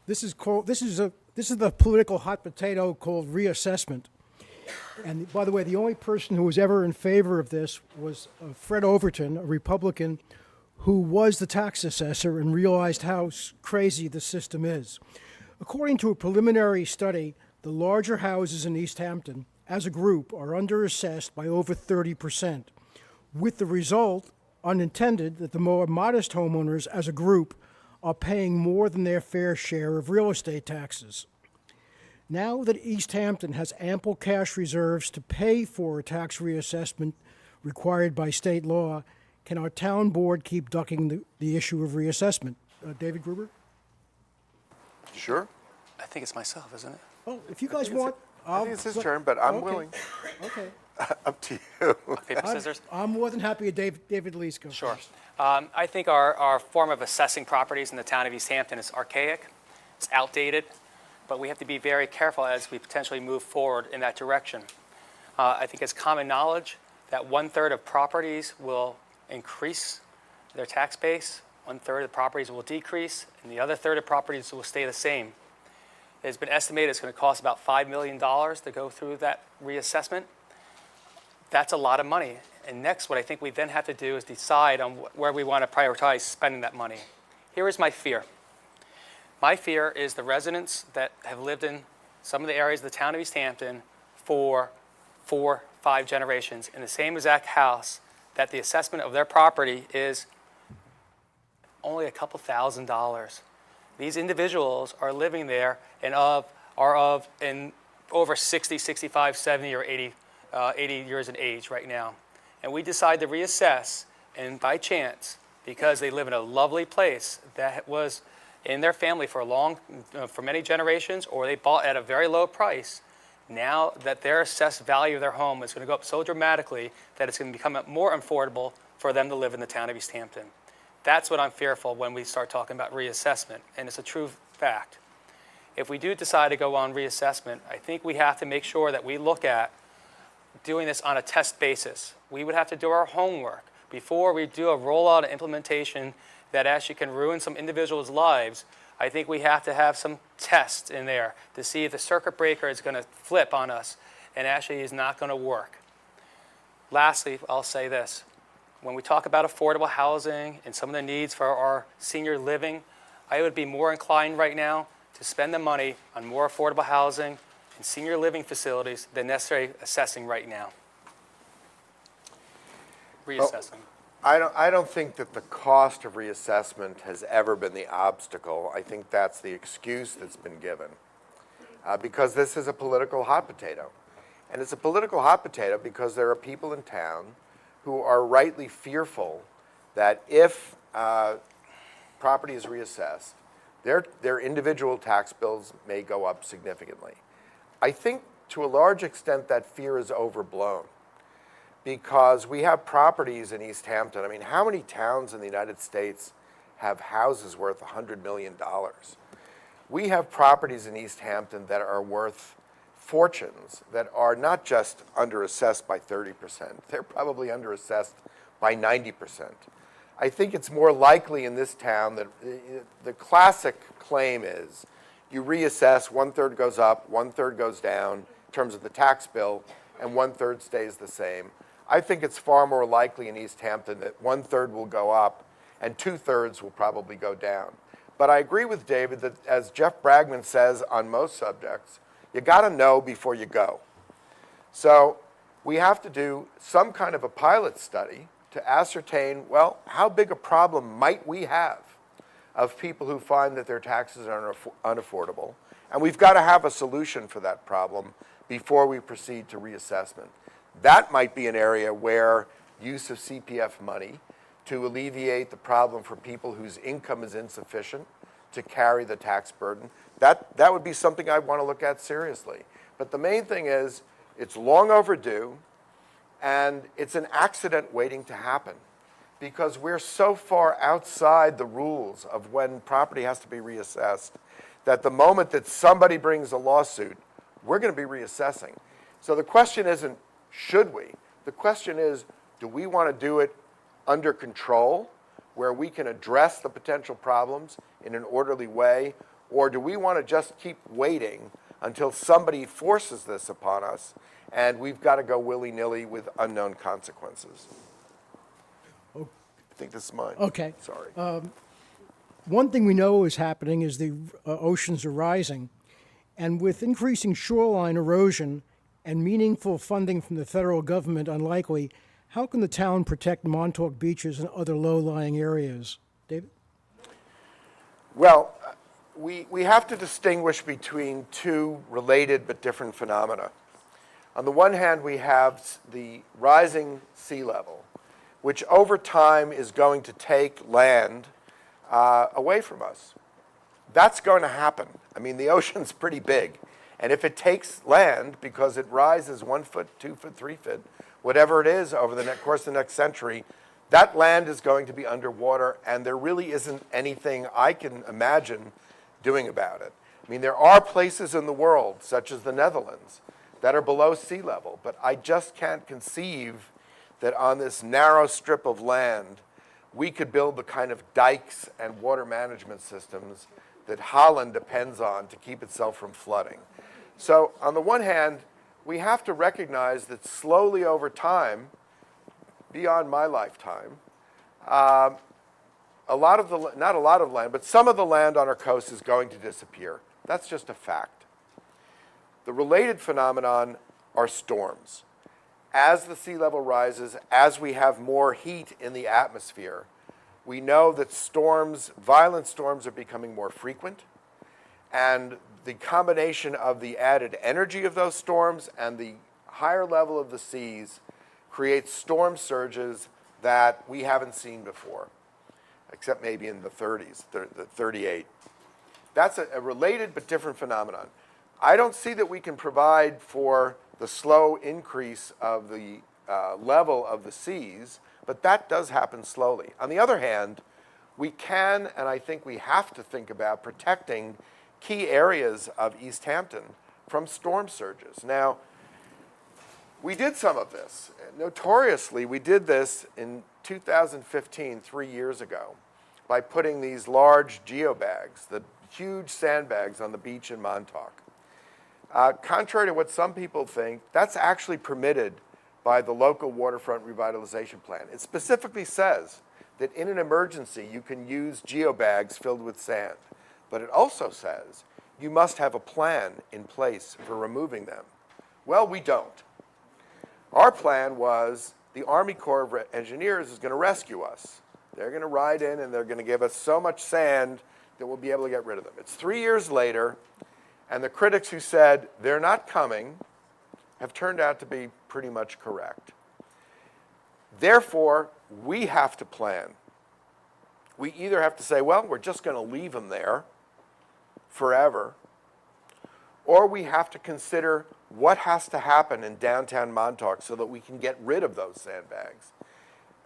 This is the political hot potato called reassessment. And by the way, the only person who was ever in favor of this was Fred Overton, a Republican, who was the tax assessor and realized how crazy the system is. According to a preliminary study, the larger houses in East Hampton, as a group, are underassessed by over 30%, with the result, unintended, that the more modest homeowners as a group are paying more than their fair share of real estate taxes. Now that East Hampton has ample cash reserves to pay for a tax reassessment required by state law, can our town board keep ducking the issue of reassessment? David Gruber? Sure. I think it's myself, isn't it? Well, if you guys want, I think it's his turn, but I'm willing. Okay. Up to you. Paper, scissors? I'm more than happy to David Lee's go Sure. first. I think our form of assessing properties in the town of East Hampton is archaic. It's outdated, but we have to be very careful as we potentially move forward in that direction. I think it's common knowledge that 1/3 of properties will increase their tax base, 1/3 of the properties will decrease, and the other third of properties will stay the same. It's been estimated it's going to cost about $5 million to go through that reassessment. That's a lot of money. And next, what I think we then have to do is decide on where we want to prioritize spending that money. Here is my fear. My fear is the residents that have lived in some of the areas of the town of East Hampton for 4, 5 generations in the same exact house, that the assessment of their property is only a couple $1,000s. These individuals are living there and are over 60, 65, 70, or 80 years of age right now. And we decide to reassess, and by chance, because they live in a lovely place that was in their family for many generations, or they bought at a very low price, now that their assessed value of their home is going to go up so dramatically that it's going to become more affordable for them to live in the town of East Hampton. That's what I'm fearful when we start talking about reassessment, and it's a true fact. If we do decide to go on reassessment, I think we have to make sure that we look at doing this on a test basis. We would have to do our homework before we do a rollout and implementation that actually can ruin some individuals' lives. I think we have to have some tests in there to see if the circuit breaker is going to flip on us and actually is not going to work. Lastly, I'll say this. When we talk about affordable housing and some of the needs for our senior living, I would be more inclined right now to spend the money on more affordable housing and senior living facilities than necessarily assessing right now. Reassessing. I don't think that the cost of reassessment has ever been the obstacle. I think that's the excuse that's been given, because this is a political hot potato. And it's a political hot potato because there are people in town who are rightly fearful that if property is reassessed, their individual tax bills may go up significantly. I think to a large extent that fear is overblown, because we have properties in East Hampton. I mean, how many towns in the United States have houses worth $100 million? We have properties in East Hampton that are worth fortunes, that are not just underassessed by 30%, they're probably underassessed by 90%. I think it's more likely in this town that the classic claim is you reassess, 1/3 goes up, 1/3 goes down in terms of the tax bill, and 1/3 stays the same. I think it's far more likely in East Hampton that 1/3 will go up and 2/3 will probably go down. But I agree with David that, as Jeff Bragman says on most subjects, you got to know before you go. So we have to do some kind of a pilot study to ascertain, well, how big a problem might we have of people who find that their taxes are unaffordable? And we've got to have a solution for that problem before we proceed to reassessment. That might be an area where use of CPF money to alleviate the problem for people whose income is insufficient to carry the tax burden, that would be something I'd want to look at seriously. But the main thing is, it's long overdue, and it's an accident waiting to happen, because we're so far outside the rules of when property has to be reassessed that the moment that somebody brings a lawsuit, we're going to be reassessing. So the question isn't, should we? The question is, do we want to do it under control, where we can address the potential problems in an orderly way, or do we want to just keep waiting until somebody forces this upon us and we've got to go willy-nilly with unknown consequences? I think this is mine. Okay. Sorry. One thing we know is happening is the oceans are rising, and with increasing shoreline erosion and meaningful funding from the federal government unlikely, how can the town protect Montauk beaches and other low-lying areas? David? Well, we have to distinguish between two related but different phenomena. On the one hand, we have the rising sea level, which over time is going to take land away from us. That's going to happen. I mean, the ocean's pretty big. And if it takes land because it rises 1 foot, 2 foot, 3 foot, whatever it is over the course of the next century, that land is going to be underwater, and there really isn't anything I can imagine doing about it. I mean, there are places in the world, such as the Netherlands, that are below sea level, but I just can't conceive that on this narrow strip of land, we could build the kind of dikes and water management systems that Holland depends on to keep itself from flooding. So on the one hand, we have to recognize that slowly over time, beyond my lifetime, not a lot of land, but some of the land on our coast is going to disappear. That's just a fact. The related phenomenon are storms. As the sea level rises, as we have more heat in the atmosphere, we know that storms, violent storms, are becoming more frequent, and the combination of the added energy of those storms and the higher level of the seas creates storm surges that we haven't seen before, except maybe in the 30s, the 38. That's a related but different phenomenon. I don't see that we can provide for the slow increase of the level of the seas, but that does happen slowly. On the other hand, we can, and I think we have to think about protecting key areas of East Hampton from storm surges. Now, we did some of this. Notoriously, we did this in 2015, 3 years ago, by putting these large geobags, the huge sandbags on the beach in Montauk. Contrary to what some people think, that's actually permitted by the local waterfront revitalization plan. It specifically says that in an emergency, you can use geobags filled with sand. But it also says you must have a plan in place for removing them. Well, we don't. Our plan was the Army Corps of Engineers is going to rescue us. They're going to ride in and they're going to give us so much sand that we'll be able to get rid of them. It's 3 years later, and the critics who said they're not coming have turned out to be pretty much correct. Therefore, we have to plan. We either have to say, well, we're just going to leave them there forever, or we have to consider what has to happen in downtown Montauk so that we can get rid of those sandbags.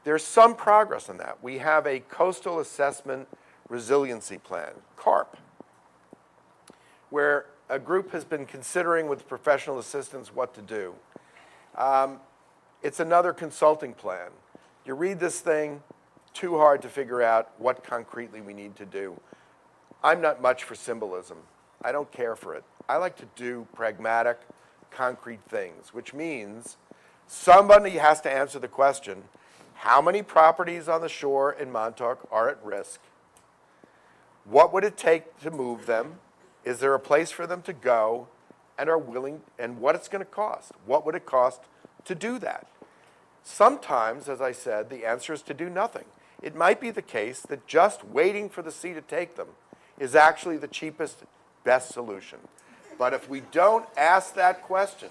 There's some progress on that. We have a Coastal Assessment Resiliency Plan, CARP, where a group has been considering with professional assistance what to do. It's another consulting plan. You read this thing, too hard to figure out what concretely we need to do. I'm not much for symbolism. I don't care for it. I like to do pragmatic, concrete things, which means somebody has to answer the question, how many properties on the shore in Montauk are at risk? What would it take to move them? Is there a place for them to go? And what it's going to cost? What would it cost to do that? Sometimes, as I said, the answer is to do nothing. It might be the case that just waiting for the sea to take them is actually the cheapest, best solution. But if we don't ask that question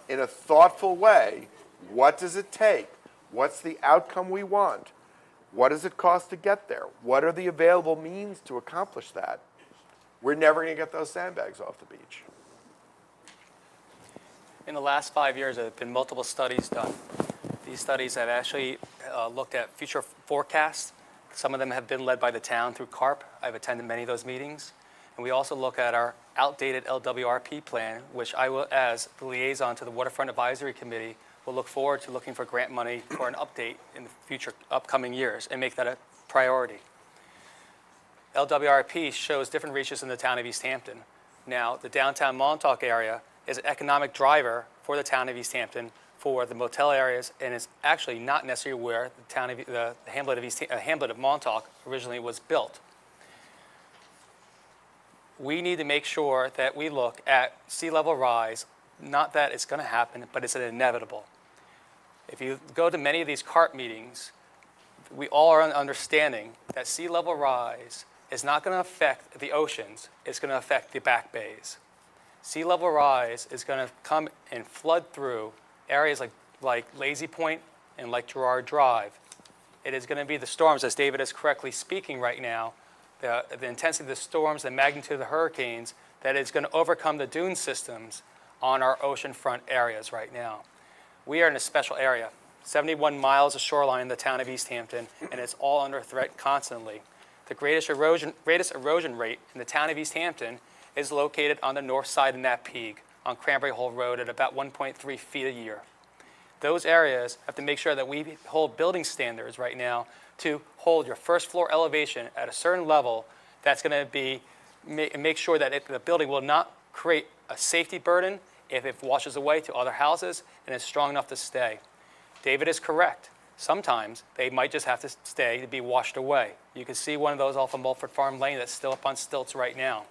in a thoughtful way, what does it take? What's the outcome we want? What does it cost to get there? What are the available means to accomplish that? We're never going to get those sandbags off the beach. In the last 5 years, there have been multiple studies done. These studies have actually looked at future forecasts. Some of them have been led by the town through CARP. I've attended many of those meetings. And we also look at our outdated LWRP plan, which I will, as the liaison to the Waterfront Advisory Committee, will look forward to looking for grant money for an update in the future upcoming years and make that a priority. LWRP shows different reaches in the town of East Hampton. Now, the downtown Montauk area is an economic driver for the town of East Hampton for the motel areas, and is actually not necessarily where the town of the hamlet of Montauk originally was built. We need to make sure that we look at sea level rise, not that it's going to happen, but it's an inevitable. If you go to many of these CARP meetings, we all are understanding that sea level rise is not going to affect the oceans, it's going to affect the back bays. Sea level rise is going to come and flood through areas like Lazy Point and like Girard Drive. It is going to be the storms, as David is correctly speaking right now, the intensity of the storms, the magnitude of the hurricanes, that is going to overcome the dune systems on our oceanfront areas right now. We are in a special area, 71 miles of shoreline in the town of East Hampton, and it's all under threat constantly. The greatest erosion rate in the town of East Hampton is located on the north side of Napeague on Cranberry Hole Road at about 1.3 feet a year. Those areas have to make sure that we hold building standards right now to hold your first floor elevation at a certain level that's going to be, make sure that the building will not create a safety burden if it washes away to other houses and is strong enough to stay. David is correct. Sometimes they might just have to stay to be washed away. You can see one of those off of Mulford Farm Lane that's still up on stilts right now.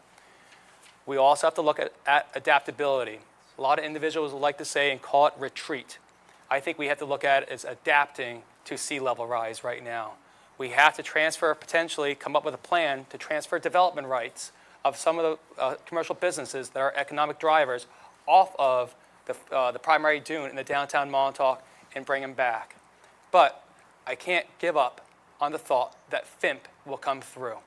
We also have to look at adaptability. A lot of individuals would like to say and call it retreat. I think we have to look at it as adapting to sea level rise right now. We have to potentially come up with a plan to transfer development rights of some of the commercial businesses that are economic drivers off of the primary dune in the downtown Montauk and bring them back. But I can't give up on the thought that FIMP will come through.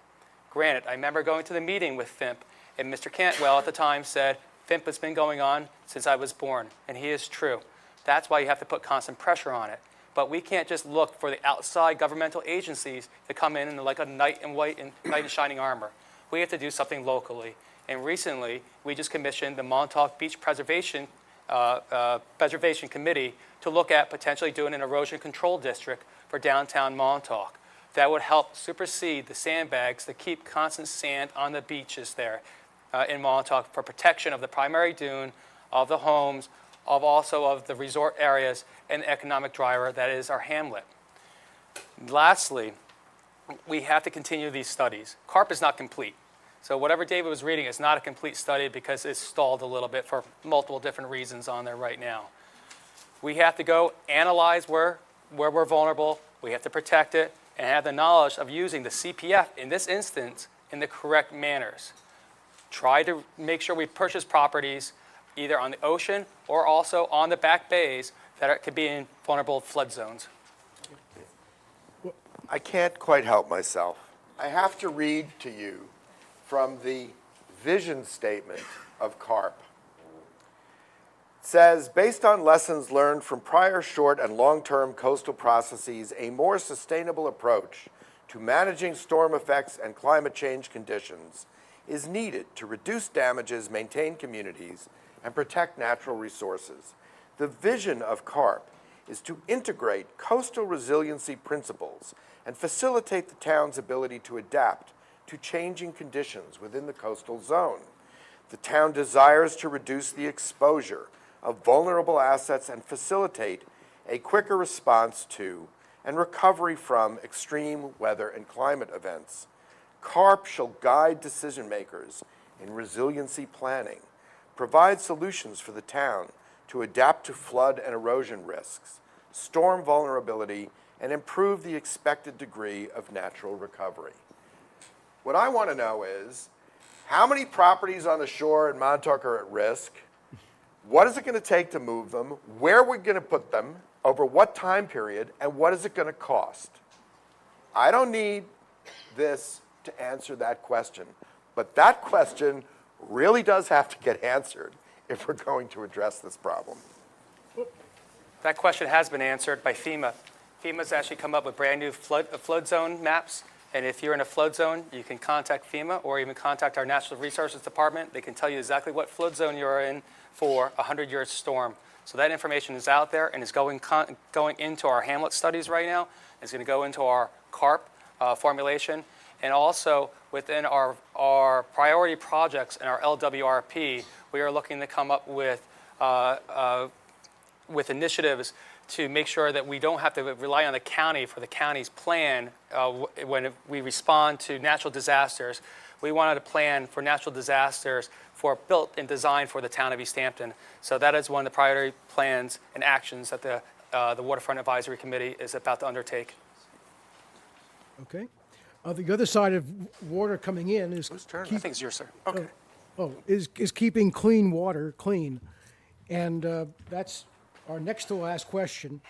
Granted, I remember going to the meeting with FIMP, and Mr. Cantwell at the time said, FIMP has been going on since I was born, and he is true. That's why you have to put constant pressure on it. But we can't just look for the outside governmental agencies to come in like a knight in shining armor. We have to do something locally. And recently, we just commissioned the Montauk Beach Preservation Committee to look at potentially doing an erosion control district for downtown Montauk. That would help supersede the sandbags that keep constant sand on the beaches there in Montauk for protection of the primary dune, of the homes, also of the resort areas, and the economic driver that is our hamlet. Lastly, we have to continue these studies. CARP is not complete. So whatever David was reading is not a complete study because it's stalled a little bit for multiple different reasons on there right now. We have to go analyze where we're vulnerable. We have to protect it and have the knowledge of using the CPF in this instance in the correct manners. Try to make sure we purchase properties either on the ocean or also on the back bays that could be in vulnerable flood zones. I can't quite help myself. I have to read to you from the vision statement of CARP. It says, based on lessons learned from prior short and long-term coastal processes, a more sustainable approach to managing storm effects and climate change conditions is needed to reduce damages, maintain communities, and protect natural resources. The vision of CARP is to integrate coastal resiliency principles and facilitate the town's ability to adapt to changing conditions within the coastal zone. The town desires to reduce the exposure of vulnerable assets and facilitate a quicker response to and recovery from extreme weather and climate events. CARP shall guide decision makers in resiliency planning, provide solutions for the town to adapt to flood and erosion risks, storm vulnerability, and improve the expected degree of natural recovery. What I want to know is, how many properties on the shore in Montauk are at risk? What is it going to take to move them? Where we're going to put them? Over what time period? And what is it going to cost? I don't need this to answer that question. But that question really does have to get answered if we're going to address this problem. That question has been answered by FEMA. FEMA's actually come up with brand new flood zone maps. And if you're in a flood zone, you can contact FEMA or even contact our Natural Resources Department. They can tell you exactly what flood zone you're in for a 100-year storm. So that information is out there and is going into our Hamlet studies right now. It's going to go into our CARP formulation. And also within our priority projects and our LWRP, we are looking to come up with initiatives to make sure that we don't have to rely on the county for the county's plan when we respond to natural disasters. We wanted to plan for natural disasters built and designed for the town of East Hampton. So that is one of the priority plans and actions that the Waterfront Advisory Committee is about to undertake. Okay. The other side of water coming in is I think it's yours, sir. Okay. is keeping clean water clean, and that's our next to last question.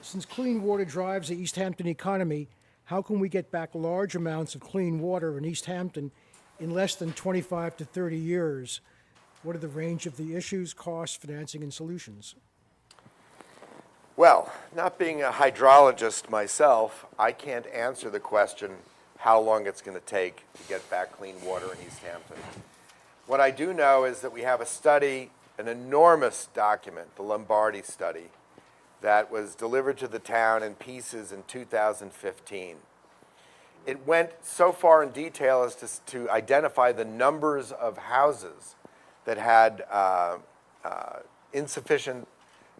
Since clean water drives the East Hampton economy, how can we get back large amounts of clean water in East Hampton in less than 25 to 30 years? What are the range of the issues, costs, financing, and solutions? Well, not being a hydrologist myself, I can't answer the question how long it's going to take to get back clean water in East Hampton. What I do know is that we have a study, an enormous document, the Lombardi study, that was delivered to the town in pieces in 2015. It went so far in detail as to identify the numbers of houses that had insufficient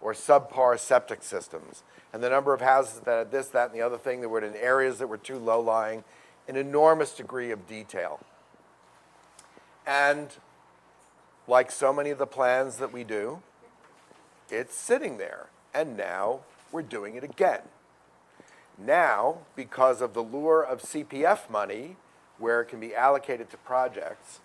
or subpar septic systems, and the number of houses that had this, that, and the other thing that were in areas that were too low-lying, an enormous degree of detail. And like so many of the plans that we do, it's sitting there, and now we're doing it again. Now, because of the lure of CPF money, where it can be allocated to projects,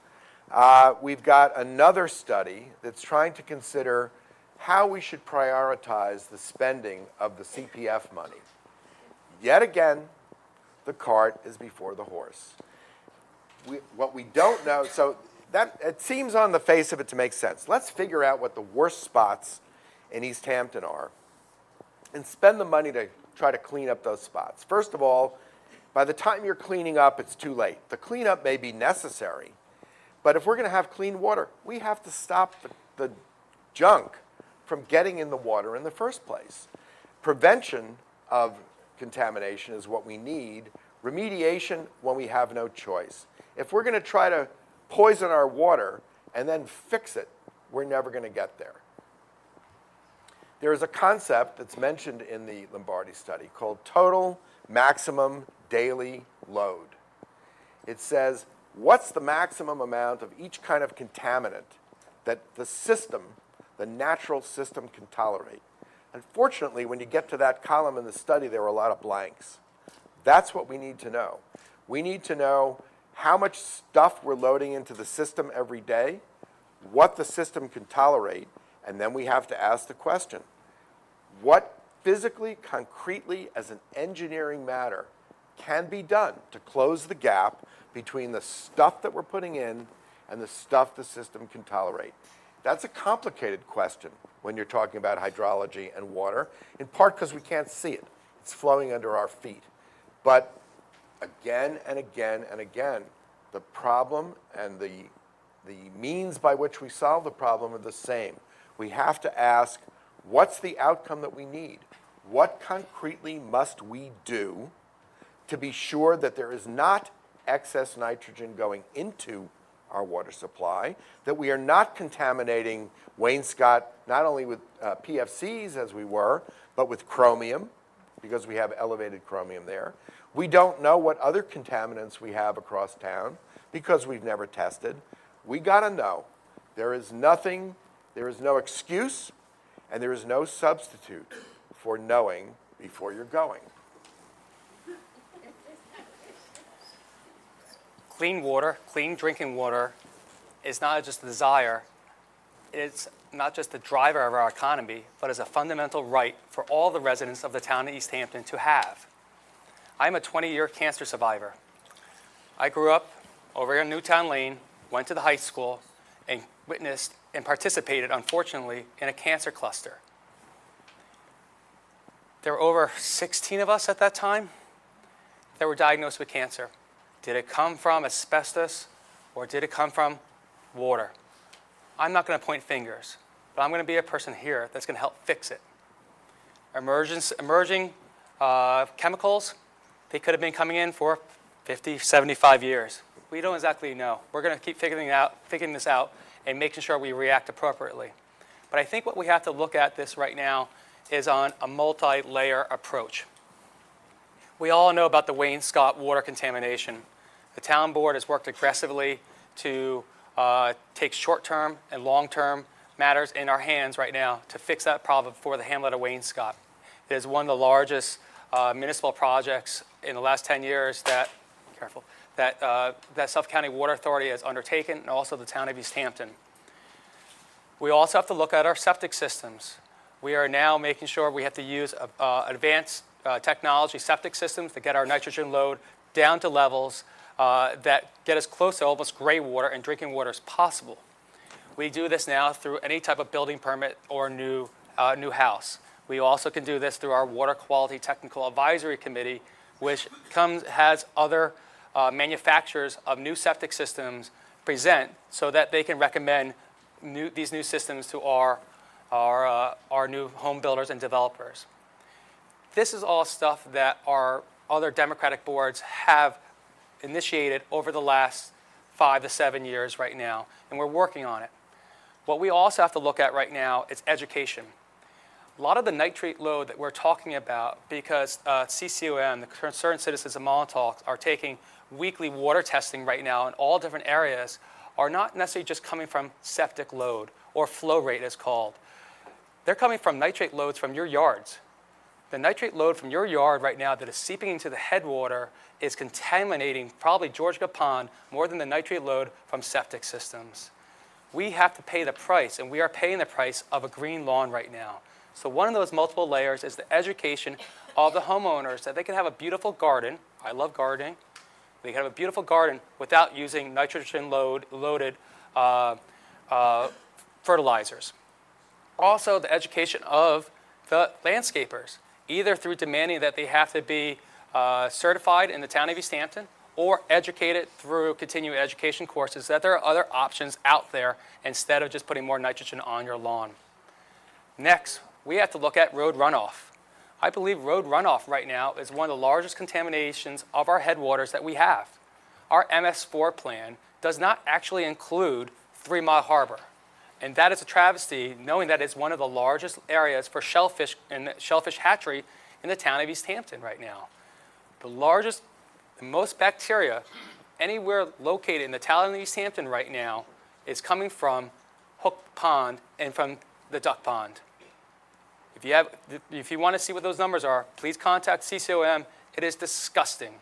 we've got another study that's trying to consider how we should prioritize the spending of the CPF money. Yet again, the cart is before the horse. What we don't know, so that it seems on the face of it to make sense. Let's figure out what the worst spots in East Hampton are and spend the money to try to clean up those spots. First of all, by the time you're cleaning up, it's too late. The cleanup may be necessary, but if we're going to have clean water, we have to stop the junk from getting in the water in the first place. Prevention of contamination is what we need. Remediation when we have no choice. If we're going to try to poison our water and then fix it, we're never going to get there. There is a concept that's mentioned in the Lombardi study called total maximum daily load. It says, what's the maximum amount of each kind of contaminant that the system, the natural system, can tolerate? Unfortunately, when you get to that column in the study, there were a lot of blanks. That's what we need to know. We need to know how much stuff we're loading into the system every day, what the system can tolerate, and then we have to ask the question, what physically, concretely, as an engineering matter, can be done to close the gap between the stuff that we're putting in and the stuff the system can tolerate? That's a complicated question when you're talking about hydrology and water, in part because we can't see it. It's flowing under our feet. But again and again and again, the problem and the means by which we solve the problem are the same. We have to ask, what's the outcome that we need? What concretely must we do to be sure that there is not excess nitrogen going into our water supply, that we are not contaminating Wainscott not only with PFCs as we were, but with chromium, because we have elevated chromium there. We don't know what other contaminants we have across town because we've never tested. We got to know. There is nothing, there is no excuse, and there is no substitute for knowing before you're going. Clean water, clean drinking water is not just a desire, it's not just the driver of our economy, but is a fundamental right for all the residents of the town of East Hampton to have. I'm a 20-year cancer survivor. I grew up over here in Newtown Lane, went to the high school, and witnessed and participated, unfortunately, in a cancer cluster. There were over 16 of us at that time that were diagnosed with cancer. Did it come from asbestos or did it come from water? I'm not going to point fingers, but I'm going to be a person here that's going to help fix it. Emerging chemicals, they could have been coming in for 50, 75 years. We don't exactly know. We're going to keep figuring this out and making sure we react appropriately. But I think what we have to look at this right now is on a multi-layer approach. We all know about the Wainscott water contamination. The town board has worked aggressively to take short-term and long-term matters in our hands right now to fix that problem for the hamlet of Wainscott. It is one of the largest municipal projects in the last 10 years that Suffolk County Water Authority has undertaken, and also the town of East Hampton. We also have to look at our septic systems. We are now making sure we have to use advanced technology septic systems to get our nitrogen load down to levels that get us close to almost gray water and drinking water as possible. We do this now through any type of building permit or new house. We also can do this through our Water Quality Technical Advisory Committee, which has other manufacturers of new septic systems present so that they can recommend these new systems to our new home builders and developers. This is all stuff that our other Democratic boards have initiated over the last 5 to 7 years right now, and we're working on it. What we also have to look at right now is education. A lot of the nitrate load that we're talking about, because CCOM, the Concerned Citizens of Montauk, are taking weekly water testing right now in all different areas, are not necessarily just coming from septic load or flow rate as called. They're coming from nitrate loads from your yards. The nitrate load from your yard right now that is seeping into the headwater is contaminating probably Georgia Pond more than the nitrate load from septic systems. We have to pay the price, and we are paying the price of a green lawn right now. So one of those multiple layers is the education of the homeowners that they can have a beautiful garden. I love gardening. They can have a beautiful garden without using nitrogen-loaded fertilizers. Also, the education of the landscapers, either through demanding that they have to be certified in the town of East Hampton or educated through continuing education courses, that there are other options out there instead of just putting more nitrogen on your lawn. Next, we have to look at road runoff. I believe road runoff right now is one of the largest contaminations of our headwaters that we have. Our MS4 plan does not actually include 3 Mile Harbor. And that is a travesty, knowing that it's one of the largest areas for shellfish and shellfish hatchery in the town of East Hampton right now. The largest, the most bacteria anywhere located in the town of East Hampton right now is coming from Hook Pond and from the Duck Pond. If you want to see what those numbers are, please contact CCOM. It is disgusting.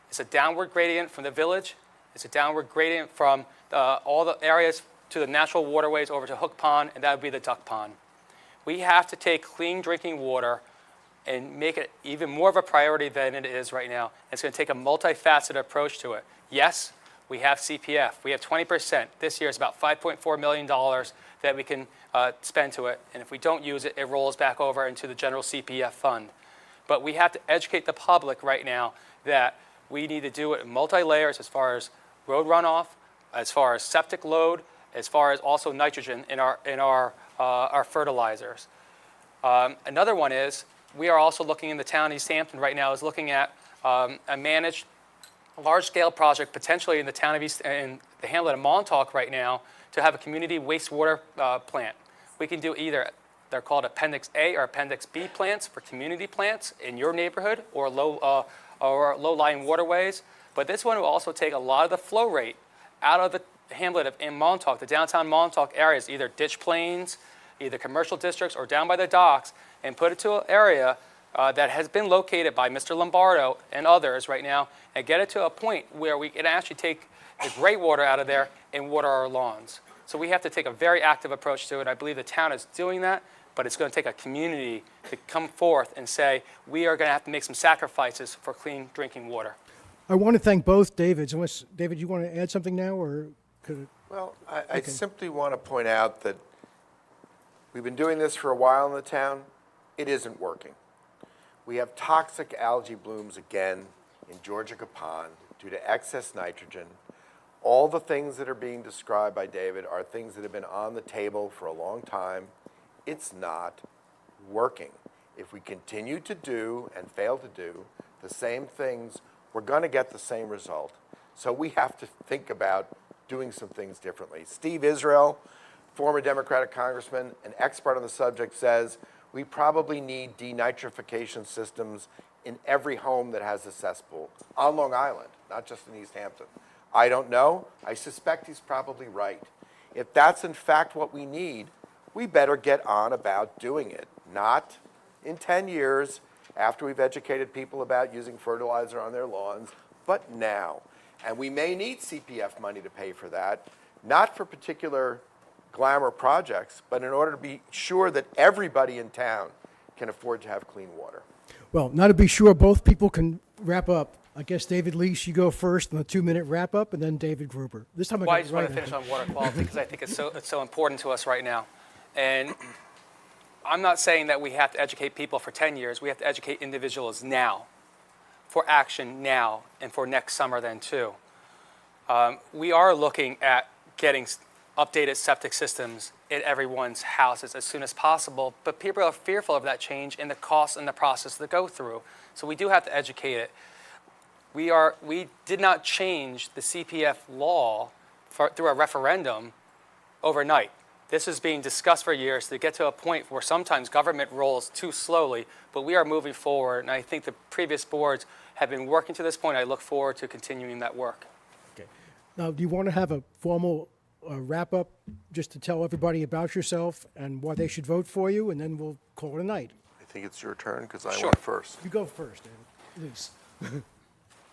It's a downward gradient from the village. It's a downward gradient from all the areas to the natural waterways over to Hook Pond, and that would be the Duck Pond. We have to take clean drinking water and make it even more of a priority than it is right now. It's going to take a multifaceted approach to it. Yes, we have CPF. We have 20%. This year is about $5.4 million that we can spend to it. And if we don't use it, it rolls back over into the general CPF fund. But we have to educate the public right now that we need to do it in multi-layers as far as road runoff, as far as septic load, as far as also nitrogen in our fertilizers. Another one is we are also looking in the town of East Hampton right now is looking at a managed a large-scale project potentially in the town of in the hamlet of Montauk right now to have a community wastewater plant. We can do either, they're called Appendix A or Appendix B plants for community plants in your neighborhood or low-lying waterways. But this one will also take a lot of the flow rate out of the hamlet in Montauk, the downtown Montauk areas, either ditch plains, either commercial districts, or down by the docks, and put it to an area that has been located by Mr. Lombardo and others right now, and get it to a point where we can actually take the gray water out of there and water our lawns. So we have to take a very active approach to it. I believe the town is doing that, but it's going to take a community to come forth and say, we are going to have to make some sacrifices for clean drinking water. I want to thank both Davids. Unless, David, you want to add something now, or could it? Well, I simply want to point out that we've been doing this for a while in the town. It isn't working. We have toxic algae blooms again in Georgia Pond due to excess nitrogen. All the things that are being described by David are things that have been on the table for a long time. It's not working. If we continue to do and fail to do the same things, we're going to get the same result. So we have to think about doing some things differently. Steve Israel, former Democratic congressman, an expert on the subject, says we probably need denitrification systems in every home that has a cesspool on Long Island, not just in East Hampton. I don't know. I suspect he's probably right. If that's in fact what we need, we better get on about doing it, not in 10 years after we've educated people about using fertilizer on their lawns, but now. And we may need CPF money to pay for that, not for particular glamour projects, but in order to be sure that everybody in town can afford to have clean water. Well, now to be sure both people can wrap up, I guess David Lease, you go first on the 2-minute wrap up, and then David Gruber. This time Well, I got just it want right. to finish on water quality because I think it's so important to us right now. And I'm not saying that we have to educate people for 10 years. We have to educate individuals now, for action now, and for next summer then too. We are looking at getting updated septic systems in everyone's houses as soon as possible, but people are fearful of that change and the cost and the process to go through. So we do have to educate it. We did not change the CPF law through a referendum overnight. This is being discussed for years to get to a point where sometimes government rolls too slowly, but we are moving forward, and I think the previous boards have been working to this point. I look forward to continuing that work. Okay. Now, do you want to have a formal wrap up just to tell everybody about yourself and why they should vote for you, and then we'll call it a night? I think it's your turn because I Sure. went first. You go first, David. Lease.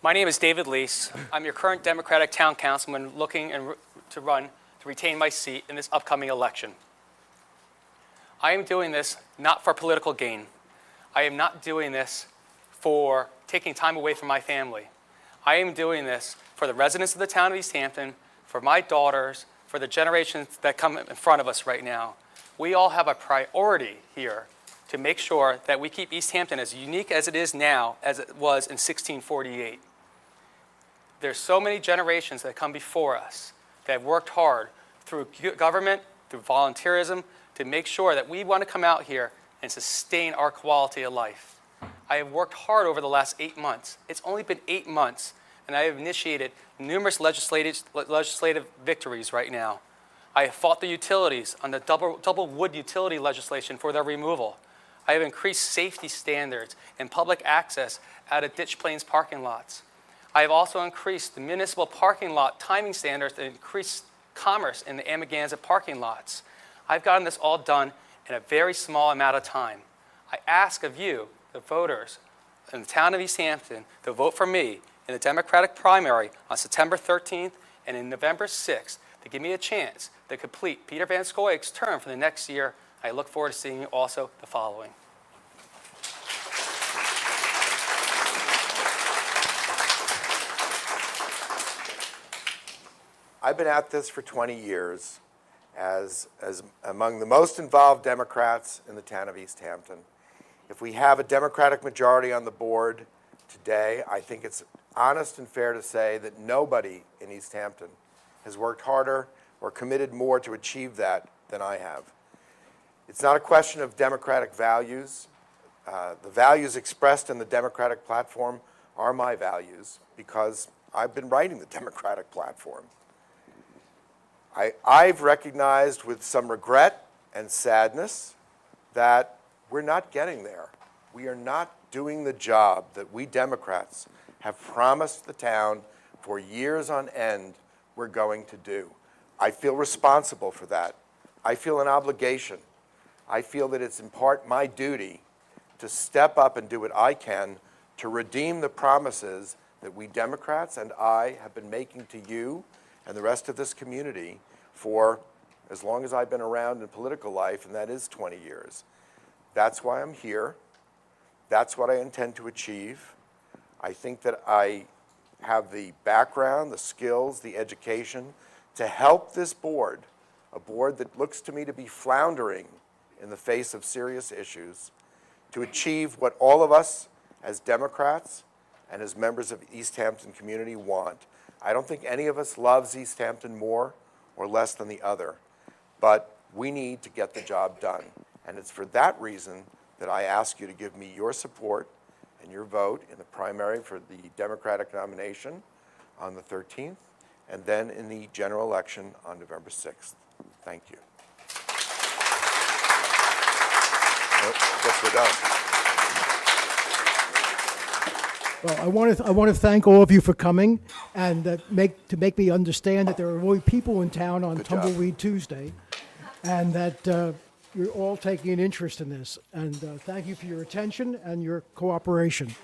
My name is David Lease. I'm your current Democratic town councilman looking to retain my seat in this upcoming election. I am doing this not for political gain. I am not doing this for taking time away from my family. I am doing this for the residents of the town of East Hampton, for my daughters, for the generations that come in front of us right now. We all have a priority here to make sure that we keep East Hampton as unique as it is now as it was in 1648. There's so many generations that come before us that have worked hard through government, through volunteerism, to make sure that we want to come out here and sustain our quality of life. I have worked hard over the last 8 months. It's only been 8 months, and I have initiated numerous legislative victories right now. I have fought the utilities on the double wood utility legislation for their removal. I have increased safety standards and public access out of ditch plains parking lots. I have also increased the municipal parking lot timing standards to increase commerce in the Amagansett parking lots. I've gotten this all done in a very small amount of time. I ask of you, the voters in the town of East Hampton, to vote for me in the Democratic primary on September 13th and in November 6th to give me a chance to complete Peter Van Scoy's term for the next year. I look forward to seeing you also the following. I've been at this for 20 years as among the most involved Democrats in the town of East Hampton. If we have a Democratic majority on the board today, I think it's honest and fair to say that nobody in East Hampton has worked harder or committed more to achieve that than I have. It's not a question of democratic values. The values expressed in the Democratic platform are my values because I've been writing the Democratic platform. I've recognized with some regret and sadness that we're not getting there. We are not doing the job that we Democrats have promised the town for years on end we're going to do. I feel responsible for that. I feel an obligation. I feel that it's in part my duty to step up and do what I can to redeem the promises that we Democrats and I have been making to you and the rest of this community for as long as I've been around in political life, and that is 20 years. That's why I'm here. That's what I intend to achieve. I think that I have the background, the skills, the education to help this board, a board that looks to me to be floundering in the face of serious issues, to achieve what all of us as Democrats and as members of the East Hampton community want. I don't think any of us loves East Hampton more or less than the other, but we need to get the job done. And it's for that reason that I ask you to give me your support and your vote in the primary for the Democratic nomination on the 13th, and then in the general election on November 6th. Thank you. Guess we're done. Well, I want to thank all of you for coming and to make me understand that there are really people in town on Good job. Tumbleweed Tuesday, and that you're all taking an interest in this. And thank you for your attention and your cooperation.